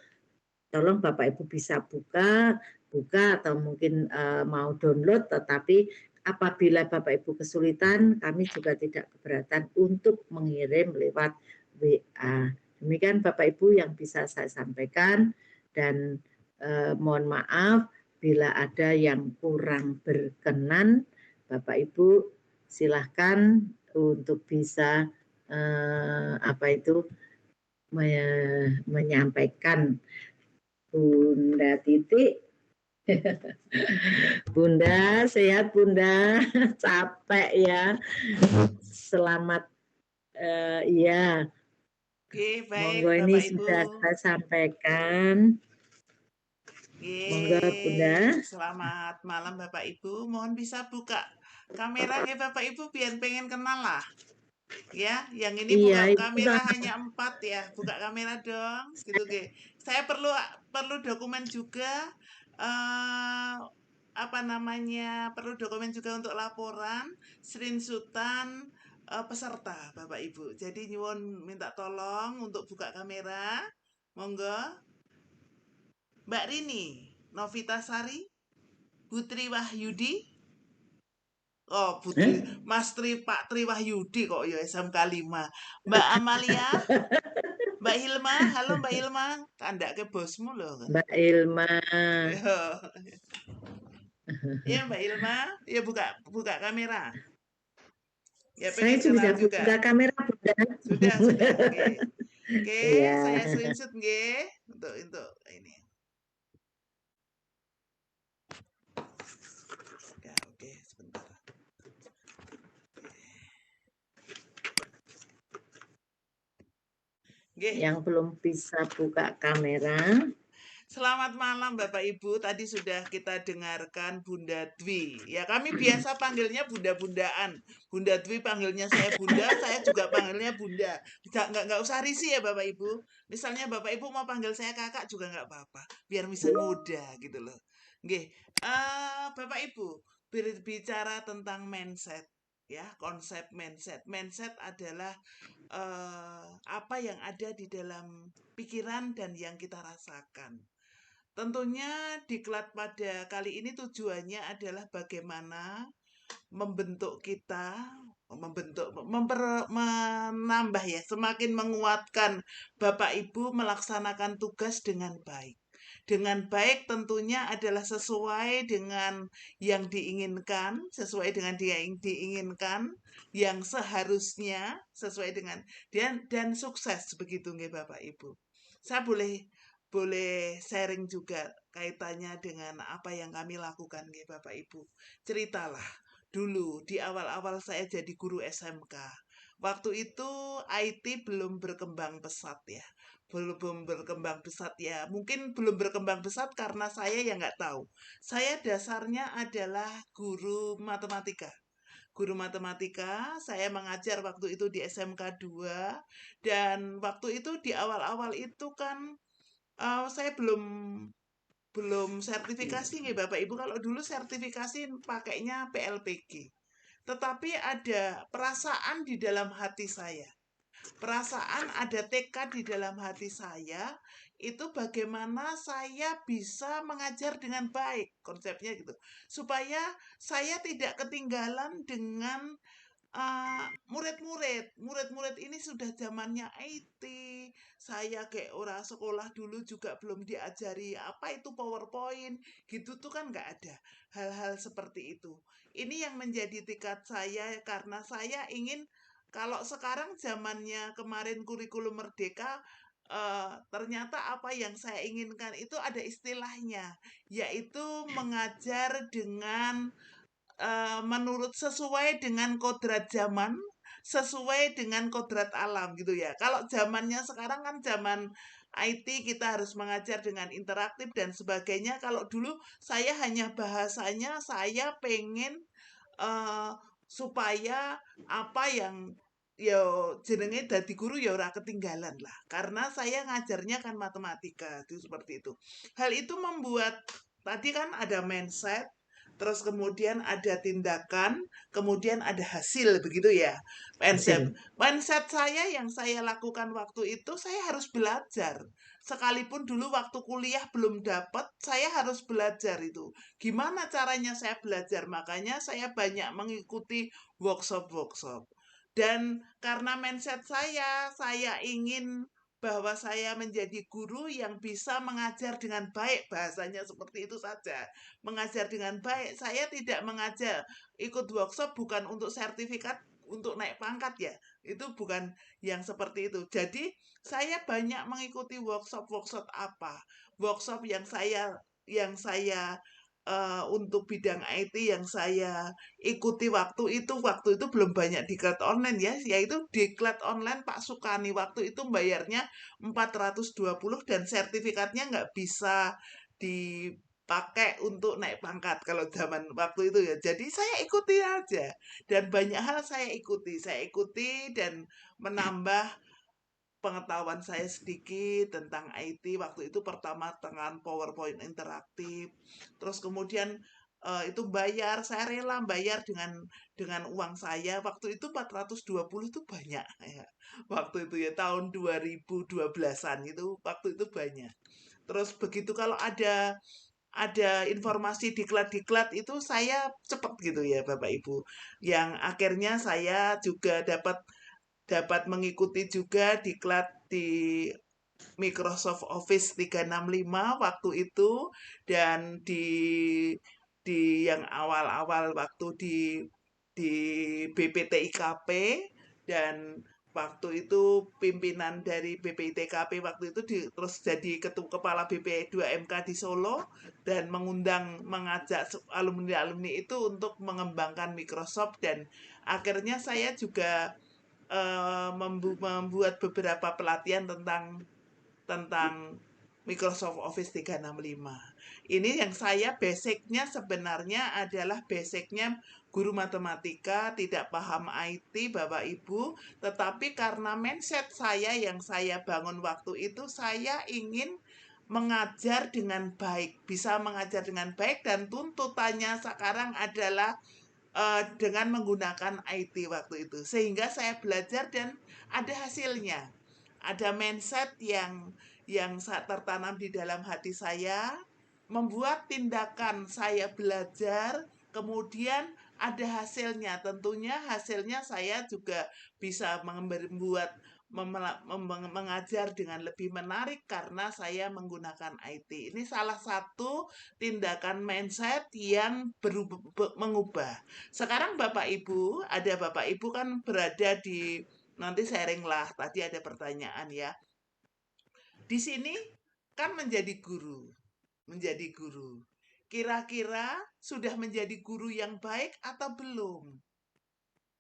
Tolong Bapak Ibu bisa buka atau mungkin mau download, tetapi apabila Bapak Ibu kesulitan, kami juga tidak keberatan untuk mengirim lewat WA. Demikian Bapak Ibu yang bisa saya sampaikan, dan mohon maaf bila ada yang kurang berkenan. Bapak Ibu silahkan untuk bisa menyampaikan. Bunda Titik, Bunda sehat Bunda, capek ya. Selamat iya. Oke, baik Monggo ini Bapak Ibu. sudah saya sampaikan. Monggo Bunda. Selamat malam Bapak Ibu. Mohon bisa buka kamera ya Bapak Ibu biar pengen kenal lah. Ya, yang ini Iya, buka itu kamera hanya 4 ya. Buka kamera dong. Gitu, Ge. Saya perlu dokumen juga, perlu dokumen juga untuk laporan, screenshotan peserta Bapak Ibu. Jadi nyuwun minta tolong untuk buka kamera. Monggo. Mbak Rini, Novitasari, Putri Wahyudi. Oh, Mas Pak Tri Wahyudi kok ya SMK 5. Mbak Amalia, Mbak Hilma, halo Mbak Hilma. Kandak ke bosmu loh kan. Mbak Ilma. Ya Mbak Hilma, ya buka kamera. Ya Saya pengen juga kenal bisa juga. buka kamera Bunda. Sudah. Oke. Oke, Iya. saya screenshot nggih untuk ini. Ya, oke, sebentar. Nggih. Yang belum bisa buka kamera. Selamat malam Bapak Ibu, tadi sudah kita dengarkan Bunda Dwi. Ya kami biasa panggilnya Bunda-bundaan. Bunda Dwi panggilnya saya Bunda, saya juga panggilnya Bunda. Nggak usah risih ya Bapak Ibu. Misalnya Bapak Ibu mau panggil saya kakak juga nggak apa-apa. Biar bisa muda gitu loh. Nggih, Bapak Ibu, berbicara tentang mindset. Ya, konsep mindset. Mindset adalah apa yang ada di dalam pikiran dan yang kita rasakan. Tentunya diklat pada kali ini tujuannya adalah bagaimana membentuk kita, menambah ya, semakin menguatkan Bapak Ibu melaksanakan tugas dengan baik. Dengan baik tentunya adalah sesuai dengan yang diinginkan, sesuai dengan yang diinginkan, yang seharusnya sesuai dengan dan sukses begitu nggih Bapak Ibu. Saya boleh sharing juga kaitannya dengan apa yang kami lakukan nggih Bapak Ibu. Ceritalah dulu di awal-awal saya jadi guru SMK. Waktu itu IT belum berkembang pesat ya. Belum berkembang pesat ya. Mungkin belum berkembang pesat karena saya yang nggak tahu. Saya dasarnya adalah guru matematika. Guru matematika, saya mengajar waktu itu di SMK 2 dan waktu itu di awal-awal itu kan saya belum sertifikasi nih Bapak Ibu. Kalau dulu sertifikasi pakainya PLPG. Tetapi ada perasaan di dalam hati saya. Perasaan ada tekad di dalam hati saya, itu bagaimana saya bisa mengajar dengan baik. Konsepnya gitu. Supaya saya tidak ketinggalan dengan murid-murid ini sudah zamannya IT. Saya kayak orang sekolah dulu juga belum diajari apa itu PowerPoint gitu tuh kan nggak ada hal-hal seperti itu. Ini yang menjadi tekad saya karena saya ingin kalau sekarang zamannya kemarin kurikulum merdeka, ternyata apa yang saya inginkan itu ada istilahnya, yaitu mengajar dengan menurut sesuai dengan kodrat zaman sesuai dengan kodrat alam gitu ya. Kalau zamannya sekarang kan zaman IT, kita harus mengajar dengan interaktif dan sebagainya. Kalau dulu saya hanya bahasanya, saya pengen supaya apa yang ya jenenge dadi guru ya ora ketinggalan lah. Karena saya ngajarnya kan matematika, itu seperti itu. Hal itu membuat tadi kan ada mindset, terus kemudian ada tindakan, kemudian ada hasil begitu ya. Mindset. hasil. Mindset saya yang saya lakukan waktu itu saya harus belajar. Sekalipun dulu waktu kuliah belum dapat, saya harus belajar itu. Gimana caranya saya belajar? Makanya saya banyak mengikuti workshop-workshop. Dan karena mindset saya ingin bahwa saya menjadi guru yang bisa mengajar dengan baik, bahasanya seperti itu saja. Mengajar dengan baik, saya tidak mengajar ikut workshop bukan untuk sertifikat untuk naik pangkat ya. Itu bukan yang seperti itu. Jadi saya banyak mengikuti workshop-workshop apa? Workshop yang saya untuk bidang IT yang saya ikuti waktu itu belum banyak diklat online ya, yaitu diklat online Pak Sukani waktu itu bayarnya 420 dan sertifikatnya nggak bisa dipakai untuk naik pangkat kalau zaman waktu itu ya. Jadi saya ikuti aja dan banyak hal saya ikuti dan menambah pengetahuan saya sedikit tentang IT waktu itu pertama dengan PowerPoint interaktif. Terus kemudian itu bayar, saya rela bayar dengan uang saya. Waktu itu 420 itu banyak ya. Waktu itu ya tahun 2012-an itu waktu itu banyak. Terus begitu kalau ada informasi diklat-diklat itu saya cepet gitu ya Bapak Ibu. Yang akhirnya saya juga dapat dapat mengikuti juga diklat di Microsoft Office 365 waktu itu dan di yang awal-awal waktu di BPTIKP dan waktu itu pimpinan dari BPITKP waktu itu terus jadi ketua kepala BP2MK di Solo dan mengajak alumni-alumni itu untuk mengembangkan Microsoft dan akhirnya saya juga membuat beberapa pelatihan tentang Microsoft Office 365. Ini yang saya basicnya sebenarnya adalah basicnya guru matematika, tidak paham IT Bapak Ibu, tetapi karena mindset saya yang saya bangun waktu itu, saya ingin mengajar dengan baik, bisa mengajar dengan baik dan tuntutannya sekarang adalah dengan menggunakan IT waktu itu. Sehingga saya belajar dan ada hasilnya. Ada mindset yang tertanam di dalam hati saya, membuat tindakan saya belajar, kemudian ada hasilnya. Tentunya hasilnya saya juga bisa membuat mengajar dengan lebih menarik karena saya menggunakan IT. Ini salah satu tindakan mindset yang mengubah. Sekarang Bapak Ibu, ada Bapak Ibu kan berada di nanti sharing lah. Tadi ada pertanyaan ya. Di sini kan menjadi guru, menjadi guru. Kira-kira sudah menjadi guru yang baik atau belum?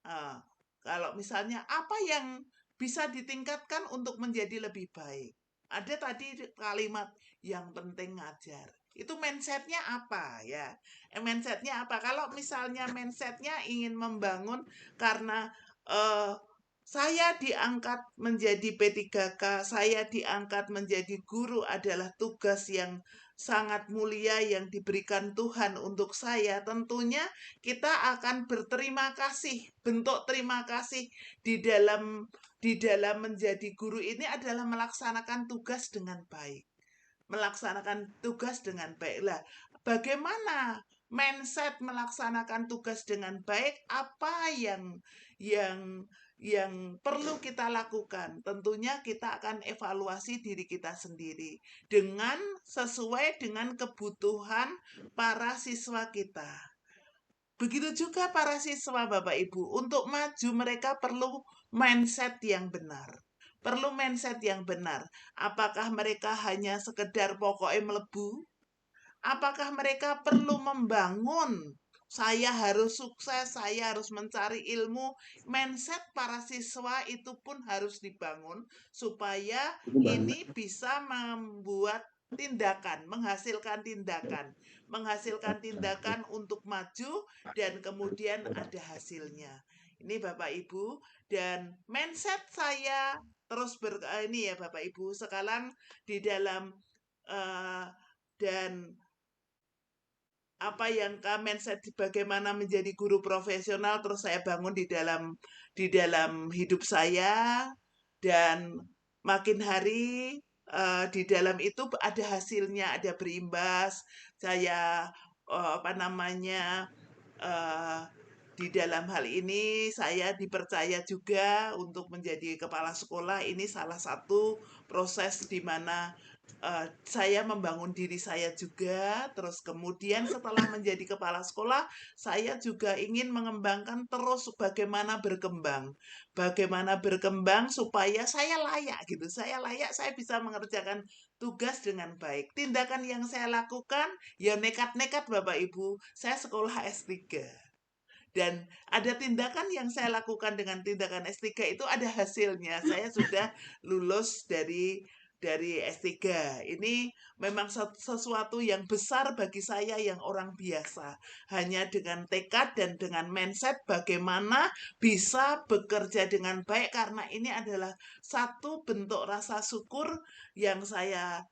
Ah, kalau misalnya apa yang bisa ditingkatkan untuk menjadi lebih baik? Ada tadi kalimat yang penting ngajar. Itu mindsetnya apa ya? Mindsetnya apa? Kalau misalnya mindsetnya ingin membangun karena eh, saya diangkat menjadi P3K, saya diangkat menjadi guru adalah tugas yang sangat mulia yang diberikan Tuhan untuk saya. Tentunya kita akan berterima kasih. Bentuk terima kasih di dalam menjadi guru ini adalah melaksanakan tugas dengan baik. Melaksanakan tugas dengan baik. Lah, bagaimana mindset melaksanakan tugas dengan baik? Apa yang yang perlu kita lakukan? Tentunya kita akan evaluasi diri kita sendiri dengan sesuai dengan kebutuhan para siswa kita. Begitu juga para siswa Bapak Ibu, untuk maju mereka perlu mindset yang benar. Perlu mindset yang benar. Apakah mereka hanya sekedar pokoknya melebu? Apakah mereka perlu membangun saya harus sukses, saya harus mencari ilmu. Mindset para siswa itu pun harus dibangun supaya ini bisa membuat tindakan, menghasilkan tindakan untuk maju dan kemudian ada hasilnya. Ini Bapak Ibu, dan mindset saya terus ini ya Bapak Ibu, sekarang di dalam dan apa yang mindset bagaimana menjadi guru profesional terus saya bangun di dalam hidup saya, dan makin hari di dalam itu ada hasilnya, ada berimbas. Saya apa namanya di dalam hal ini saya dipercaya juga untuk menjadi kepala sekolah. Ini salah satu proses di mana saya membangun diri saya juga. Terus kemudian setelah menjadi kepala sekolah, saya juga ingin mengembangkan terus bagaimana berkembang supaya saya layak gitu. Saya layak, saya bisa mengerjakan tugas dengan baik. Tindakan yang saya lakukan ya nekat-nekat Bapak Ibu. Saya sekolah S3. Dan ada tindakan yang saya lakukan dengan tindakan S3 itu ada hasilnya. Saya sudah lulus dari S3. Ini memang sesuatu yang besar bagi saya yang orang biasa. Hanya dengan tekad dan dengan mindset bagaimana bisa bekerja dengan baik, karena ini adalah satu bentuk rasa syukur yang saya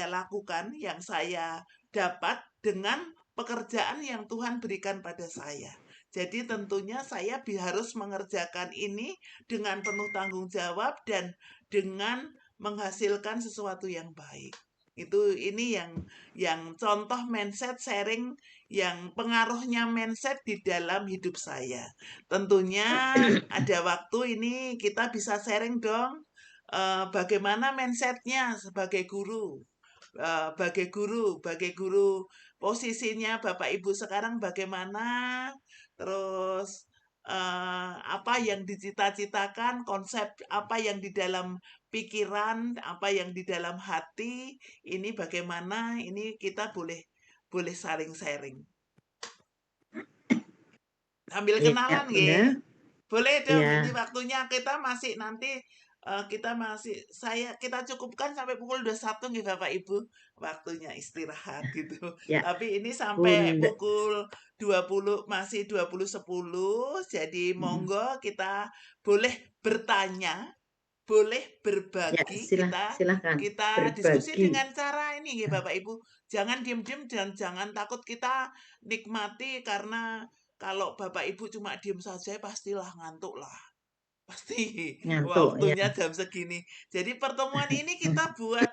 lakukan, yang saya dapat dengan pekerjaan yang Tuhan berikan pada saya. Jadi tentunya saya harus mengerjakan ini dengan penuh tanggung jawab dan dengan menghasilkan sesuatu yang baik. Ini yang contoh mindset sharing yang pengaruhnya mindset di dalam hidup saya. Tentunya ada waktu ini kita bisa sharing dong bagaimana mindsetnya sebagai guru. Sebagai guru posisinya Bapak Ibu sekarang bagaimana, terus apa yang dicita-citakan, konsep apa yang di dalam pikiran, apa yang di dalam hati, ini bagaimana, ini kita boleh saling sharing. Sambil kenalan, Bunda. boleh dong, Ya. ini waktunya kita masih nanti kita cukupkan sampai pukul 21 nih Bapak Ibu, waktunya istirahat gitu. Ya, Tapi ini sampai Bunda. pukul 20 masih 20.10, jadi monggo kita boleh bertanya, boleh Ya, berbagi, silakan kita diskusi berbagi. dengan cara ini ya Bapak Ibu. Jangan diem-diem dan jangan takut, kita nikmati, karena kalau Bapak Ibu cuma diem saja pastilah ngantuk lah. Pasti Ngantuk ya. waktunya jam segini. Jadi pertemuan ini kita buat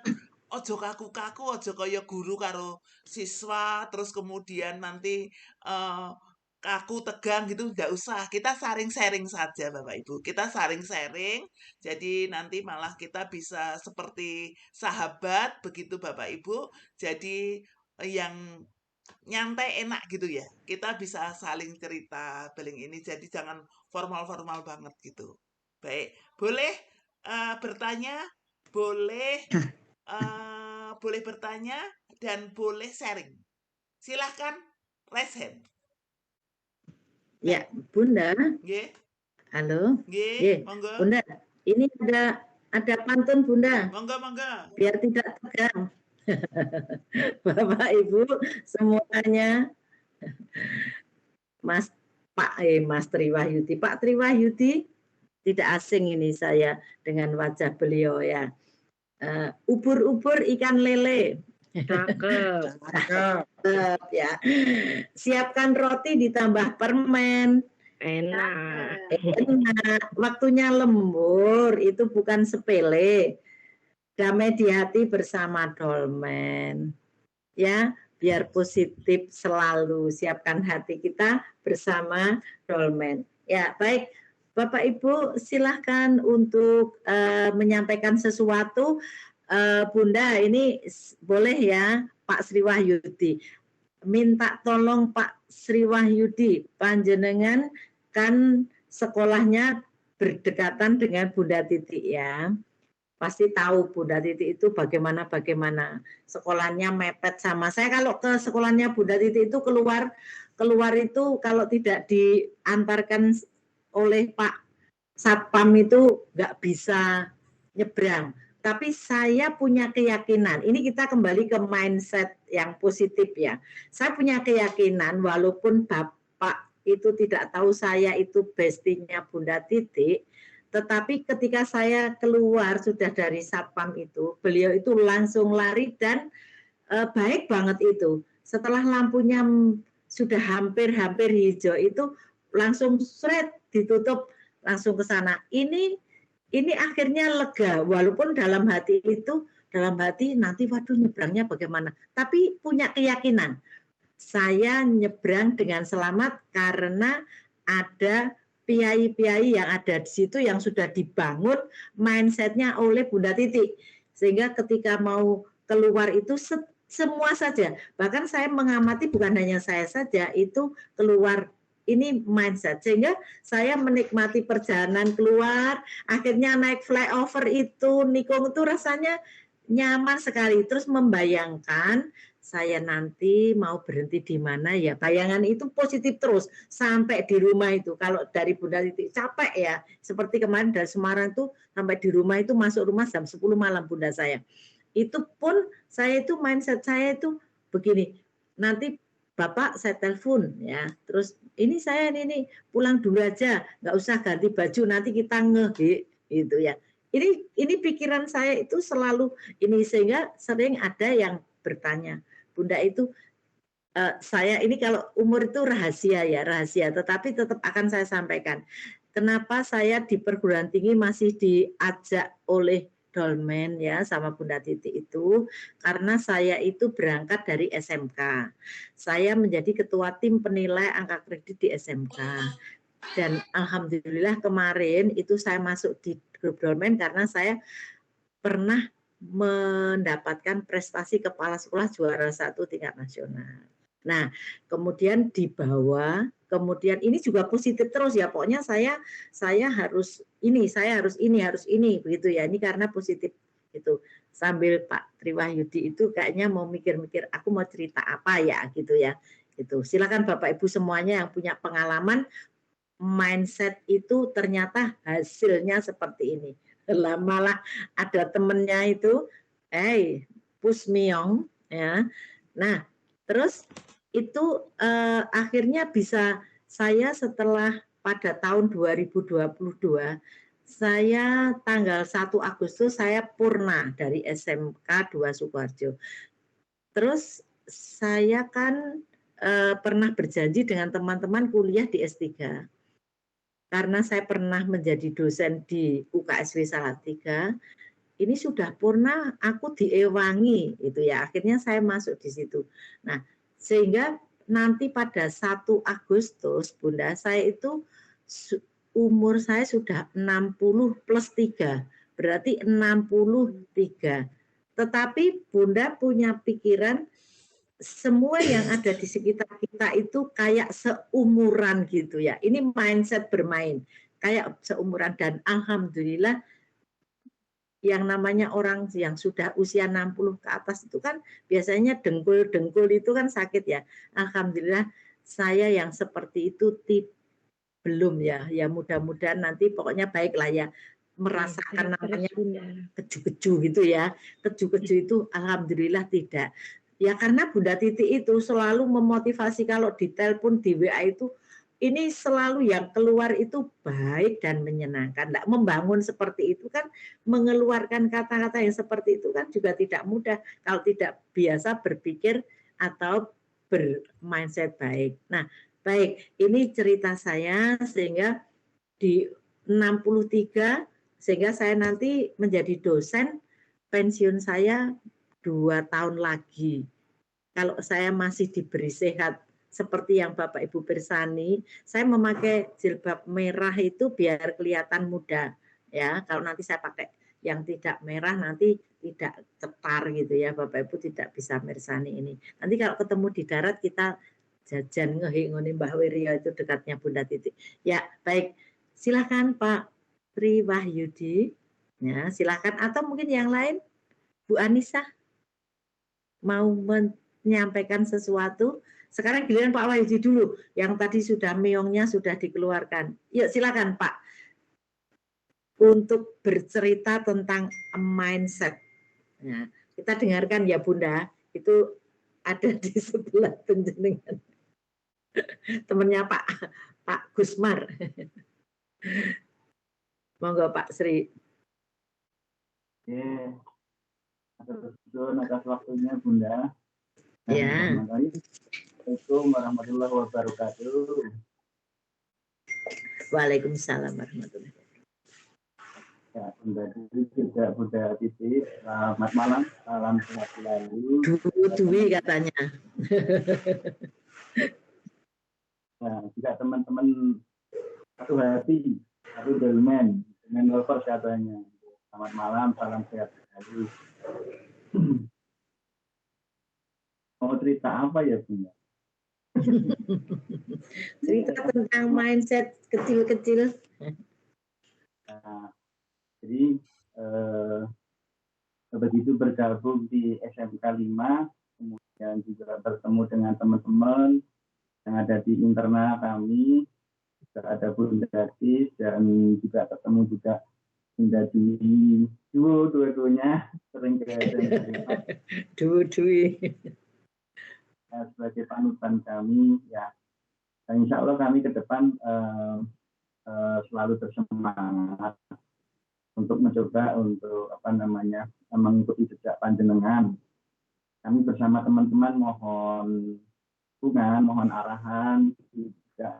ojo kaku-kaku, ojo kaya guru karo siswa, terus kemudian nanti kaku tegang gitu, enggak usah. Kita sharing-sharing saja Bapak Ibu. Kita sharing-sharing. Jadi nanti malah kita bisa seperti sahabat begitu Bapak Ibu. Jadi yang nyantai enak gitu ya. Kita bisa saling cerita paling ini, jadi jangan formal-formal banget gitu. Baik, boleh bertanya, boleh bertanya dan boleh sharing. Silahkan raise hand. Ya, Bunda. Nggih. Halo. Nggih, monggo. Bunda, ini ada pantun Bunda. Monggo. Biar tidak tegang. Bapak Ibu semuanya, Mas Triwahyudi. Pak Triwahyudi, tidak asing ini saya dengan wajah beliau ya. Ubur-ubur ikan lele. Cakep. Ya. Siapkan roti ditambah permen. Enak. Waktunya lembur, itu bukan sepele. Damai di hati bersama dolmen. Ya, biar positif selalu. Siapkan hati kita bersama dolmen. Ya, baik. Bapak Ibu silahkan untuk menyampaikan sesuatu. Bunda, ini boleh ya Pak Sriwahyudi. Minta tolong Pak Sriwahyudi, panjenengan kan sekolahnya berdekatan dengan Bunda Titi ya. pasti tahu Bunda Titi itu bagaimana sekolahnya mepet sama saya. Kalau ke sekolahnya Bunda Titi itu keluar itu kalau tidak diantarkan oleh Pak Satpam itu nggak bisa nyebrang. Tapi saya punya keyakinan, ini kita kembali ke mindset yang positif ya. Saya punya keyakinan walaupun Bapak itu tidak tahu saya itu bestinya Bunda Titik, tetapi ketika saya keluar sudah dari Satpam itu, beliau itu langsung lari dan baik banget itu. Setelah lampunya sudah hampir hijau itu langsung seret ditutup langsung ke sana. Ini akhirnya lega, walaupun dalam hati nanti waduh nyebrangnya bagaimana. Tapi punya keyakinan, saya nyebrang dengan selamat karena ada piai-piai yang ada di situ yang sudah dibangun mindsetnya oleh Bunda Titi. Sehingga ketika mau keluar itu semua saja. Bahkan saya mengamati bukan hanya saya saja, itu keluar ini mindset, sehingga saya menikmati perjalanan keluar, akhirnya naik flyover itu, Nikong itu rasanya nyaman sekali, terus membayangkan saya nanti mau berhenti di mana ya, bayangan itu positif terus, sampai di rumah itu, kalau dari Bunda Titi capek ya, seperti kemarin dari Semarang itu, sampai di rumah itu masuk rumah jam 10 malam Bunda saya, itu pun saya itu mindset saya itu begini, nanti Bapak saya telepon ya, terus ini saya ini pulang dulu aja, nggak usah ganti baju nanti kita ngeh gitu ya. Ini pikiran saya itu selalu ini, sehingga sering ada yang bertanya, Bunda itu saya ini kalau umur itu rahasia ya, rahasia, tetapi tetap akan saya sampaikan. Kenapa saya di perguruan tinggi masih diajak oleh Dolmen ya sama Bunda Titi itu karena saya itu berangkat dari SMK. Saya menjadi ketua tim penilai angka kredit di SMK. Dan alhamdulillah kemarin itu saya masuk di grup Dolmen karena saya pernah mendapatkan prestasi kepala sekolah juara 1 tingkat nasional. Nah, kemudian dibawa, kemudian ini juga positif terus ya, pokoknya saya harus ini, harus ini, begitu ya. Ini karena positif itu. Sambil Pak Triwahyudi itu kayaknya mau mikir-mikir, aku mau cerita apa ya, gitu ya. Gitu. Silakan Bapak Ibu semuanya yang punya pengalaman mindset itu ternyata hasilnya seperti ini. Malah ada temennya itu, Pusmiong, ya. Nah, terus itu akhirnya bisa saya setelah pada tahun 2022 saya tanggal 1 Agustus saya purna dari SMK 2 Sukoharjo. Terus saya kan pernah berjanji dengan teman-teman kuliah di S3. Karena saya pernah menjadi dosen di UKSW Salatiga, ini sudah purna aku diewangi itu ya, akhirnya saya masuk di situ. Nah, sehingga nanti pada 1 Agustus Bunda saya itu umur saya sudah 60 plus 3, berarti 63. Tetapi Bunda punya pikiran semua yang ada di sekitar kita itu kayak seumuran gitu ya. Ini mindset bermain, kayak seumuran, dan alhamdulillah yang namanya orang yang sudah usia 60 ke atas itu kan biasanya dengkul itu kan sakit ya. Alhamdulillah saya yang seperti itu belum ya. Ya mudah-mudahan nanti pokoknya baiklah ya, merasakan namanya keju-keju gitu ya. Keju-keju itu alhamdulillah tidak. Ya karena Bunda Titi itu selalu memotivasi, kalau ditelepon di WA itu ini selalu yang keluar itu baik dan menyenangkan. Nggak membangun seperti itu kan, mengeluarkan kata-kata yang seperti itu kan juga tidak mudah kalau tidak biasa berpikir atau bermindset baik. Nah, baik, ini cerita saya sehingga di 63 sehingga saya nanti menjadi dosen, pensiun saya 2 tahun lagi. Kalau saya masih diberi sehat seperti yang Bapak Ibu Pirsani, saya memakai jilbab merah itu biar kelihatan muda ya. Kalau nanti saya pakai yang tidak merah nanti tidak cetar gitu ya, Bapak Ibu tidak bisa mirsani ini. Nanti kalau ketemu di darat kita jajan ngehingoni Mbah Wiryo itu dekatnya Bunda Titi. Ya, baik. Silakan Pak Triwahyudi. Ya, silakan. Atau mungkin yang lain, Bu Anissa mau menyampaikan sesuatu. Sekarang giliran Pak Wahyudi dulu. Yang tadi sudah meongnya sudah dikeluarkan. Yuk silakan Pak. Untuk bercerita tentang mindset. Nah, kita dengarkan ya Bunda. Itu ada di sebelah penjenengan. Temannya Pak Gusmar. Monggo Pak Sri. Oke, atas waktunya Bunda. Ya. Assalamualaikum warahmatullahi wabarakatuh. Waalaikumsalam warahmatullahi wabarakatuh. Ya, Bunda Dwi juga Bunda Titi, selamat malam, salam sehat selalu. Dwi katanya. Nah, juga teman-teman satu hati, satu delman lovers katanya. Selamat malam, salam sehat selalu. Mau cerita apa ya Bunda? Cerita tentang mindset kecil-kecil. Nah, jadi begitu bergabung di SMK 5, kemudian juga bertemu dengan teman-teman yang ada di internal kami, juga ada Bunda Tis, dan juga ketemu juga Bunda Dwi, dua-duanya sering ke SMK 5. Dwi. Sebagai panutan kami, ya, dan insya Allah kami ke depan selalu bersemangat untuk mencoba untuk mengikuti jejak panjenengan. Kami bersama teman-teman mohon dukungan, mohon arahan, juga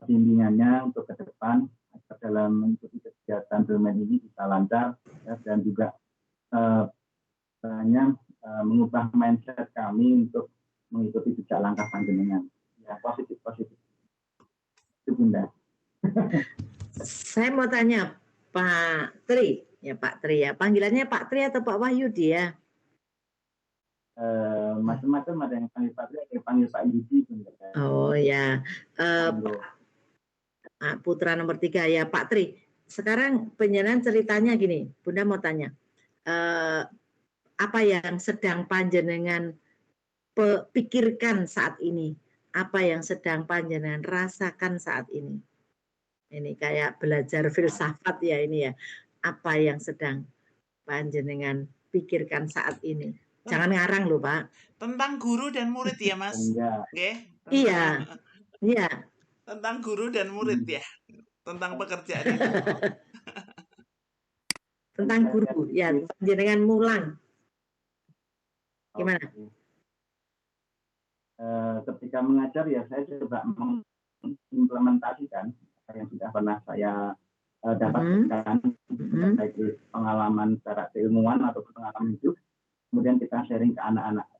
bimbingannya untuk ke depan agar dalam mengikuti kegiatan Delman ini bisa lancar, ya, dan juga mengubah mindset kami untuk mengikuti jejak langkah panjenengan. Ya, positif. Itu Bunda. Saya mau tanya Pak Tri, ya Pak Tri ya. Panggilannya Pak Tri atau Pak Wahyudi ya? Macam-macam, ada yang panggil Pak Tri, ada yang panggil Pak Yudi. Bunda. Oh ya, putra nomor 3 ya Pak Tri. Sekarang penjelasan ceritanya gini, Bunda mau tanya. Apa yang sedang panjenengan pikirkan saat ini? Apa yang sedang panjenengan rasakan saat ini? Ini kayak belajar filsafat ya ini ya. Apa yang sedang panjenengan pikirkan saat ini? Jangan ngarang loh Pak. Tentang guru dan murid ya Mas? Iya. Iya. Tentang guru dan murid ya. Tentang pekerjaan itu. Tentang guru ya, panjenengan mulang. Gimana? Ketika mengajar ya saya coba mengimplementasikan apa yang sudah pernah saya dapatkan, baik pengalaman secara keilmuan atau pengalaman hidup, kemudian kita sharing ke anak-anak.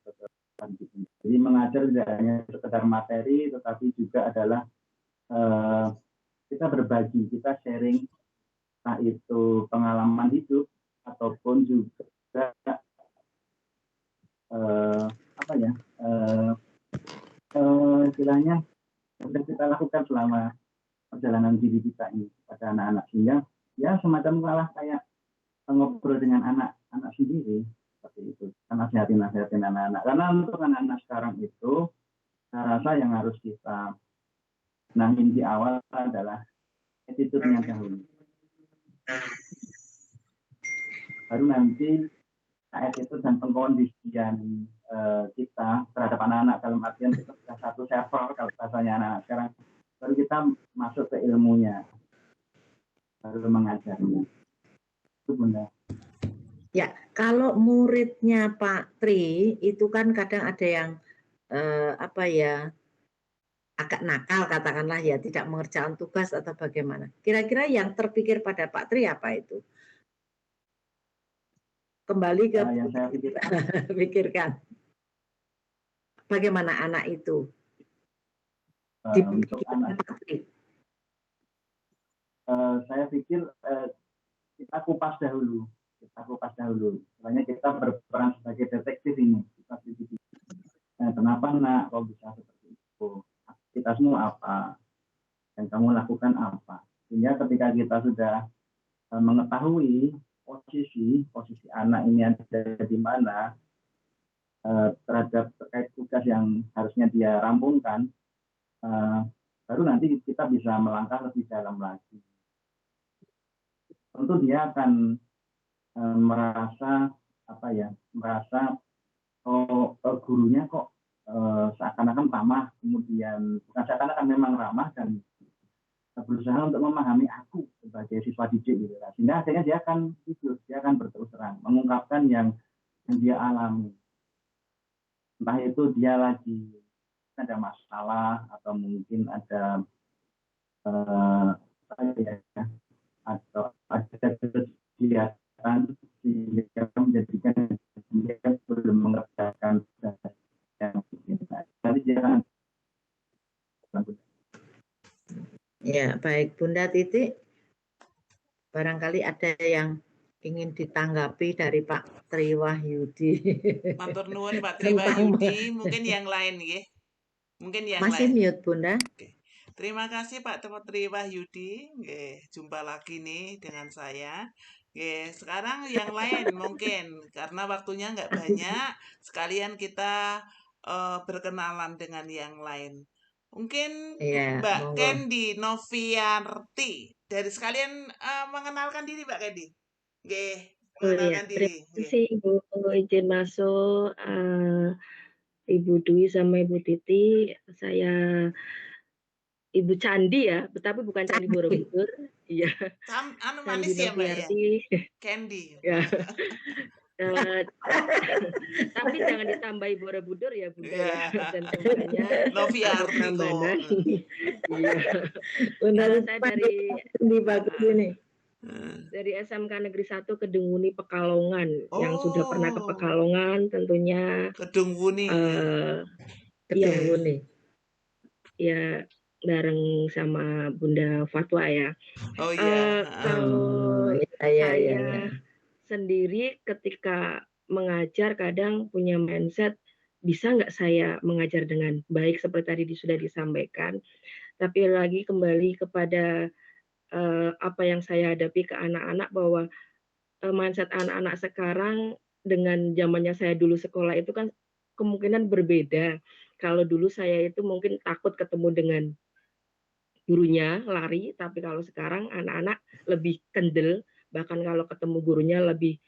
Jadi mengajar tidak hanya sekedar materi, tetapi juga adalah kita berbagi, kita sharing, entah itu pengalaman hidup ataupun juga istilahnya yang kita lakukan selama perjalanan diri kita ini pada anak-anak, sehingga ya semacam malah kayak ngobrol dengan anak-anak sendiri seperti itu. Karena nasihatin anak-anak. Karena untuk anak-anak sekarang itu saya rasa yang harus kita nangin di awal adalah attitude-nya dahulu. Baru nanti attitude dan pengkondisian kita terhadap anak-anak, dalam artian kita sudah satu server kalau bahasanya anak-anak sekarang, baru kita masuk ke ilmunya, baru mengajarnya. Itu Bunda. Ya, kalau muridnya Pak Tri itu kan kadang ada yang agak nakal katakanlah ya, tidak mengerjakan tugas atau bagaimana. Kira-kira yang terpikir pada Pak Tri apa itu? Kembali ke yang saya pikirkan. Bagaimana anak itu? Untuk anak. Saya pikir kita kupas dahulu. Sebenarnya kita berperan sebagai detektif ini. Kenapa nak kok bisa seperti itu? Aktivitasmu apa? Dan kamu lakukan apa? Sehingga ketika kita sudah mengetahui posisi anak ini ada di mana terhadap terkait tugas yang harusnya dia rampungkan, baru nanti kita bisa melangkah lebih dalam lagi. Tentu dia akan merasa gurunya kok seakan-akan ramah, kemudian bukan seakan-akan memang ramah dan berusaha untuk memahami aku sebagai siswa didik gitu. Sehingga akhirnya dia akan berterus terang mengungkapkan yang dia alami. Entah itu dia lagi ada masalah atau mungkin ada atau ada kegiatan yang menjadikan dia belum mengerjakan yang nanti dia. Ya, baik Bunda Titi. Barangkali ada yang ingin ditanggapi dari Pak Tri Wahyudi. Matur nuwun Pak Tri Wahyudi, mungkin yang lain ya. Mungkin yang masih lain. mute Bunda. Oke. Terima kasih Pak Tri Wahyudi. Jumpa lagi nih dengan saya. Sekarang yang lain mungkin karena waktunya nggak banyak, sekalian kita berkenalan dengan yang lain. Mungkin Mbak Candy Noviarti dari sekalian mengenalkan diri Mbak Candy. Mengenalkan diri. Terima kasih Ibu izin masuk. Ibu Dwi sama Ibu Titi, saya Ibu Candi ya, tapi bukan Candi Borobudur. Iya. Manis ya Mbak ya. Candy. Ya. Tapi jangan ditambahi Borobudur ya Bunda ya. Dan tempatnya Noviarti Prambanan. Iya. Saya dari SMK Negeri 1 Kedungwuni Pekalongan. Yang sudah pernah ke Pekalongan tentunya Kedungwuni. Kedungwuni. Ya, bareng sama Bunda Fatwa ya. Oh iya. Kalau saya sendiri ketika mengajar kadang punya mindset, bisa nggak saya mengajar dengan baik seperti tadi sudah disampaikan, tapi lagi kembali kepada apa yang saya hadapi ke anak-anak, bahwa mindset anak-anak sekarang dengan zamannya saya dulu sekolah itu kan kemungkinan berbeda. Kalau dulu saya itu mungkin takut ketemu dengan gurunya, lari, tapi kalau sekarang anak-anak lebih kendel, bahkan kalau ketemu gurunya lebih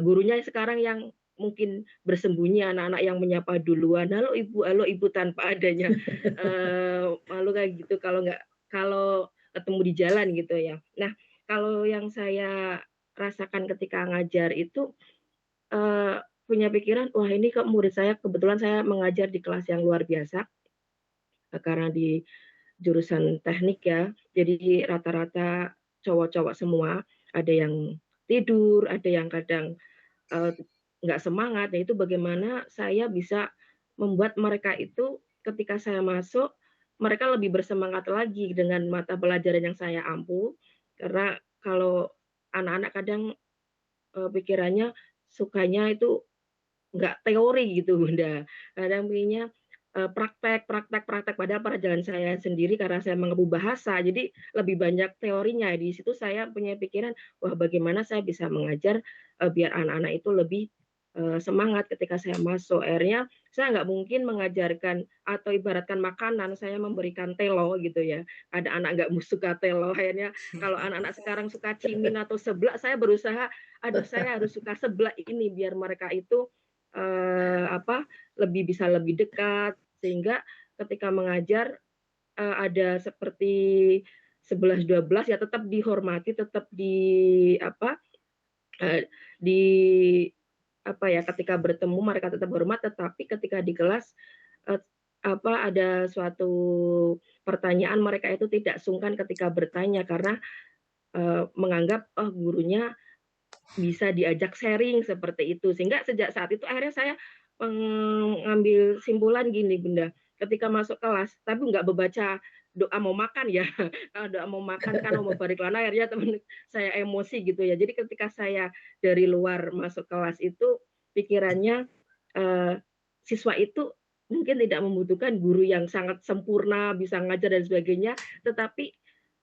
gurunya sekarang yang mungkin bersembunyi, anak-anak yang menyapa duluan, halo ibu tanpa adanya malu kayak gitu kalau ketemu di jalan gitu ya. Nah, kalau yang saya rasakan ketika ngajar itu punya pikiran, wah ini kok murid saya, kebetulan saya mengajar di kelas yang luar biasa karena di jurusan teknik ya, jadi rata-rata cowok-cowok semua, ada yang tidur, ada yang kadang nggak semangat. Nah itu bagaimana saya bisa membuat mereka itu ketika saya masuk, mereka lebih bersemangat lagi dengan mata pelajaran yang saya ampu, karena kalau anak-anak kadang pikirannya sukanya itu nggak teori gitu Bunda, kadang pilihnya praktek, padahal perjalanan saya sendiri karena saya mengemban bahasa, jadi lebih banyak teorinya. Di situ saya punya pikiran, wah bagaimana saya bisa mengajar biar anak-anak itu lebih semangat ketika saya masuk. Akhirnya saya nggak mungkin mengajarkan atau ibaratkan makanan, saya memberikan telo gitu ya. Ada anak nggak suka telo, akhirnya kalau anak-anak sekarang suka cimin atau seblak, saya berusaha, aduh saya harus suka seblak ini biar mereka itu bisa lebih dekat, sehingga ketika mengajar ada seperti 11-12 ya tetap dihormati, tetap ketika bertemu mereka tetap hormat, tetapi ketika di kelas ada suatu pertanyaan mereka itu tidak sungkan ketika bertanya karena menganggap gurunya bisa diajak sharing seperti itu. Sehingga sejak saat itu akhirnya saya mengambil simpulan gini Bunda, ketika masuk kelas tapi nggak membaca doa mau makan ya. Kalau doa mau makan kan mau balik lana, akhirnya teman saya emosi gitu ya. Jadi ketika saya dari luar masuk kelas itu pikirannya siswa itu mungkin tidak membutuhkan guru yang sangat sempurna bisa ngajar dan sebagainya, tetapi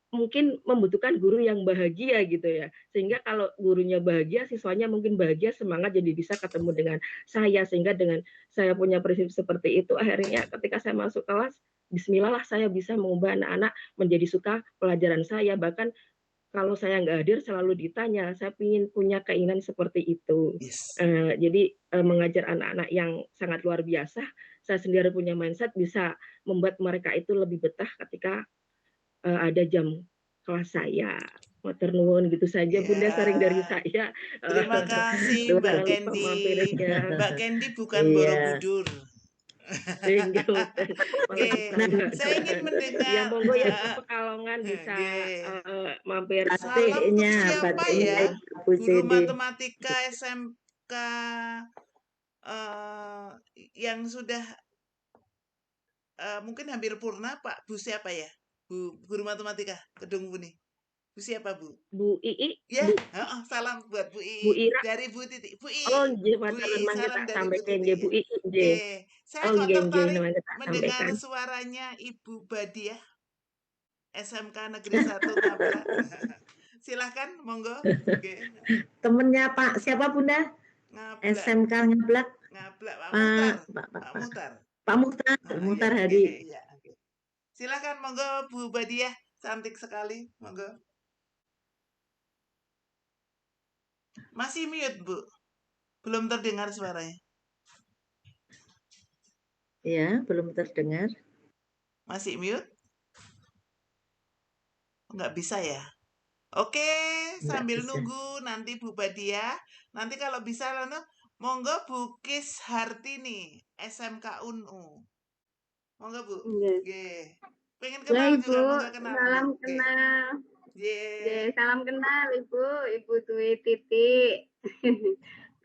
mungkin membutuhkan guru yang bahagia gitu ya. Sehingga kalau gurunya bahagia, siswanya mungkin bahagia, semangat, jadi bisa ketemu dengan saya. Sehingga dengan saya punya prinsip seperti itu, akhirnya ketika saya masuk kelas, bismillah lah saya bisa mengubah anak-anak menjadi suka pelajaran saya. Bahkan kalau saya nggak hadir selalu ditanya, saya ingin punya keinginan seperti itu. Yes. Jadi mengajar anak-anak yang sangat luar biasa, saya sendiri punya mindset bisa membuat mereka itu lebih betah ketika ada jam kelas saya. Matur nuwun, gitu saja Bunda sharing dari Ya, saya. terima kasih Mbak Jangan lupa Kendi. mampir ya. Mbak Kendi bukan Iya. Borobudur. Sehingga Oke, saya ingin ya mendengar. monggo ya ke Pekalongan bisa mampir. Salam untuk Batiknya, siapa batiknya ya? Ibu Guru Cindy. matematika SMK yang sudah mungkin hampir purna, Pak. Bu siapa ya? Bu guru matematika Kedung Buni. Bu siapa, Bu? Bu Ii, Ya, Bu, salam buat Bu Bu Ii. Ira. Dari Bu Titi. Bu Ii. Oh, nggih, Bu matur Ii, mangke salam tak dari Bu sampaikan Titi. nggih Bu Ii nggih. Saya Oh, kok nggih nggih tertarik mangke tak mendengar sampaikan. suaranya Ibu Badiah SMK Negeri 1 Ngablak. Silahkan, monggo. Oke. Temennya Pak siapa Bunda? Ngablak. SMK Ngablak. Ngablak Pak Muhtar. Pak Muhtar. Pak Muhtar, Muhtar Iya, Hadi. iya, oke. Silakan, monggo Bu Badiah, cantik sekali, monggo. Masih mute, Bu. Belum terdengar suaranya. Ya, belum terdengar. Masih mute? Nggak bisa ya? Oke, Nggak sambil bisa. nunggu nanti Bu Badiah. Nanti kalau bisa, monggo Bu Kis Hartini, SMK UNU. Monggo Bu. Oke. Pengen kenal juga, monggo kenal. Salam Oke. kenal. Yeah. Salam kenal Ibu Dwi Titi.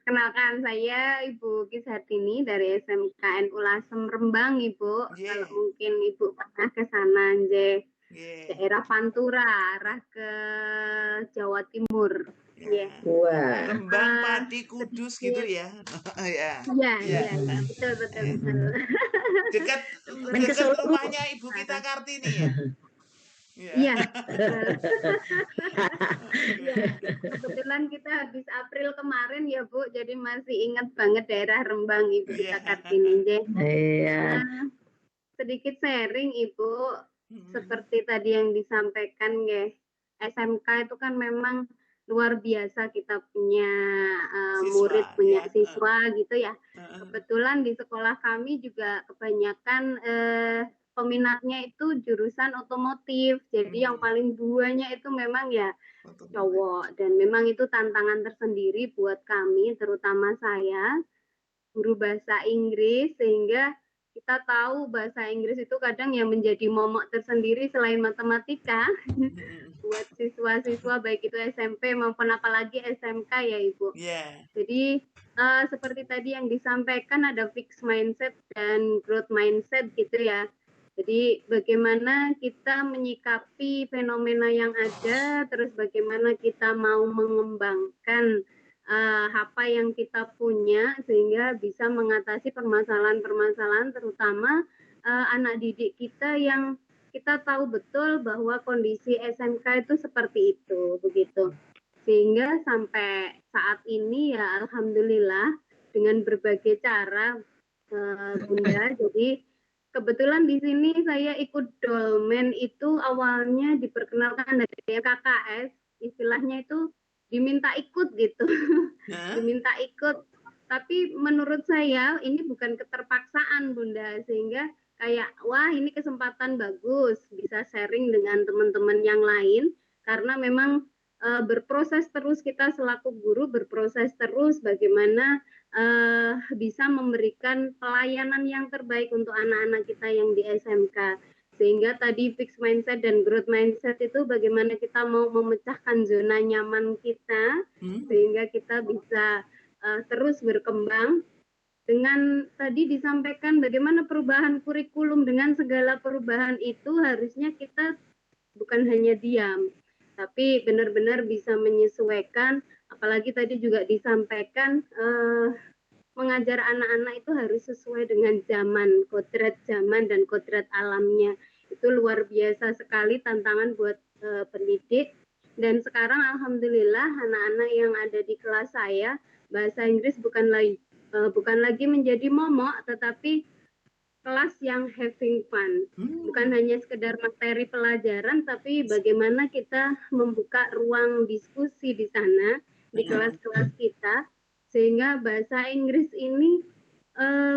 Kenalkan saya Ibu Kis Hartini dari SMK NU Lasem Rembang, Ibu. Yeah. Kalau mungkin Ibu pernah ke sana, daerah Pantura, arah ke Jawa Timur. Yeah. Wah. Rembang, Pati, Kudus gitu ya. Iya, betul. Dekat rumahnya Ibu kita Kartini ya. Iya. Kebetulan kita habis April kemarin ya Bu, jadi masih ingat banget daerah Rembang Ibu kita Kartini. Iya. Sedikit sharing Ibu, seperti tadi yang disampaikan SMK itu kan memang luar biasa, kita punya murid, punya siswa gitu ya. Kebetulan di sekolah kami juga kebanyakan peminatnya itu jurusan otomotif, jadi yang paling duanya itu memang ya cowok, dan memang itu tantangan tersendiri buat kami, terutama saya guru bahasa Inggris, sehingga kita tahu bahasa Inggris itu kadang yang menjadi momok tersendiri selain matematika buat siswa-siswa baik itu SMP maupun apalagi SMK ya Ibu. Jadi seperti tadi yang disampaikan, ada fixed mindset dan growth mindset gitu ya. Jadi bagaimana kita menyikapi fenomena yang ada, terus bagaimana kita mau mengembangkan apa yang kita punya sehingga bisa mengatasi permasalahan-permasalahan, terutama anak didik kita yang kita tahu betul bahwa kondisi SMK itu seperti itu, begitu. Sehingga sampai saat ini ya alhamdulillah dengan berbagai cara Bunda, jadi kebetulan di sini saya ikut dolmen itu awalnya diperkenalkan dari KKS, istilahnya itu diminta ikut gitu. Diminta ikut. Tapi menurut saya ini bukan keterpaksaan Bunda, sehingga kayak wah ini kesempatan bagus bisa sharing dengan teman-teman yang lain, karena memang berproses terus, kita selaku guru berproses terus bagaimana bisa memberikan pelayanan yang terbaik untuk anak-anak kita yang di SMK. Sehingga tadi fixed mindset dan growth mindset itu bagaimana kita mau memecahkan zona nyaman kita sehingga kita bisa terus berkembang. Dengan tadi disampaikan bagaimana perubahan kurikulum, dengan segala perubahan itu harusnya kita bukan hanya diam, tapi benar-benar bisa menyesuaikan. Apalagi tadi juga disampaikan mengajar anak-anak itu harus sesuai dengan zaman, kodrat zaman dan kodrat alamnya. Itu itu luar biasa sekali tantangan buat pendidik. Dan sekarang alhamdulillah anak-anak yang ada di kelas saya bahasa Inggris bukan lagi menjadi momok, tetapi kelas yang having fun. Bukan hanya sekedar materi pelajaran, tapi bagaimana kita membuka ruang diskusi di sana, di kelas-kelas kita, sehingga bahasa Inggris ini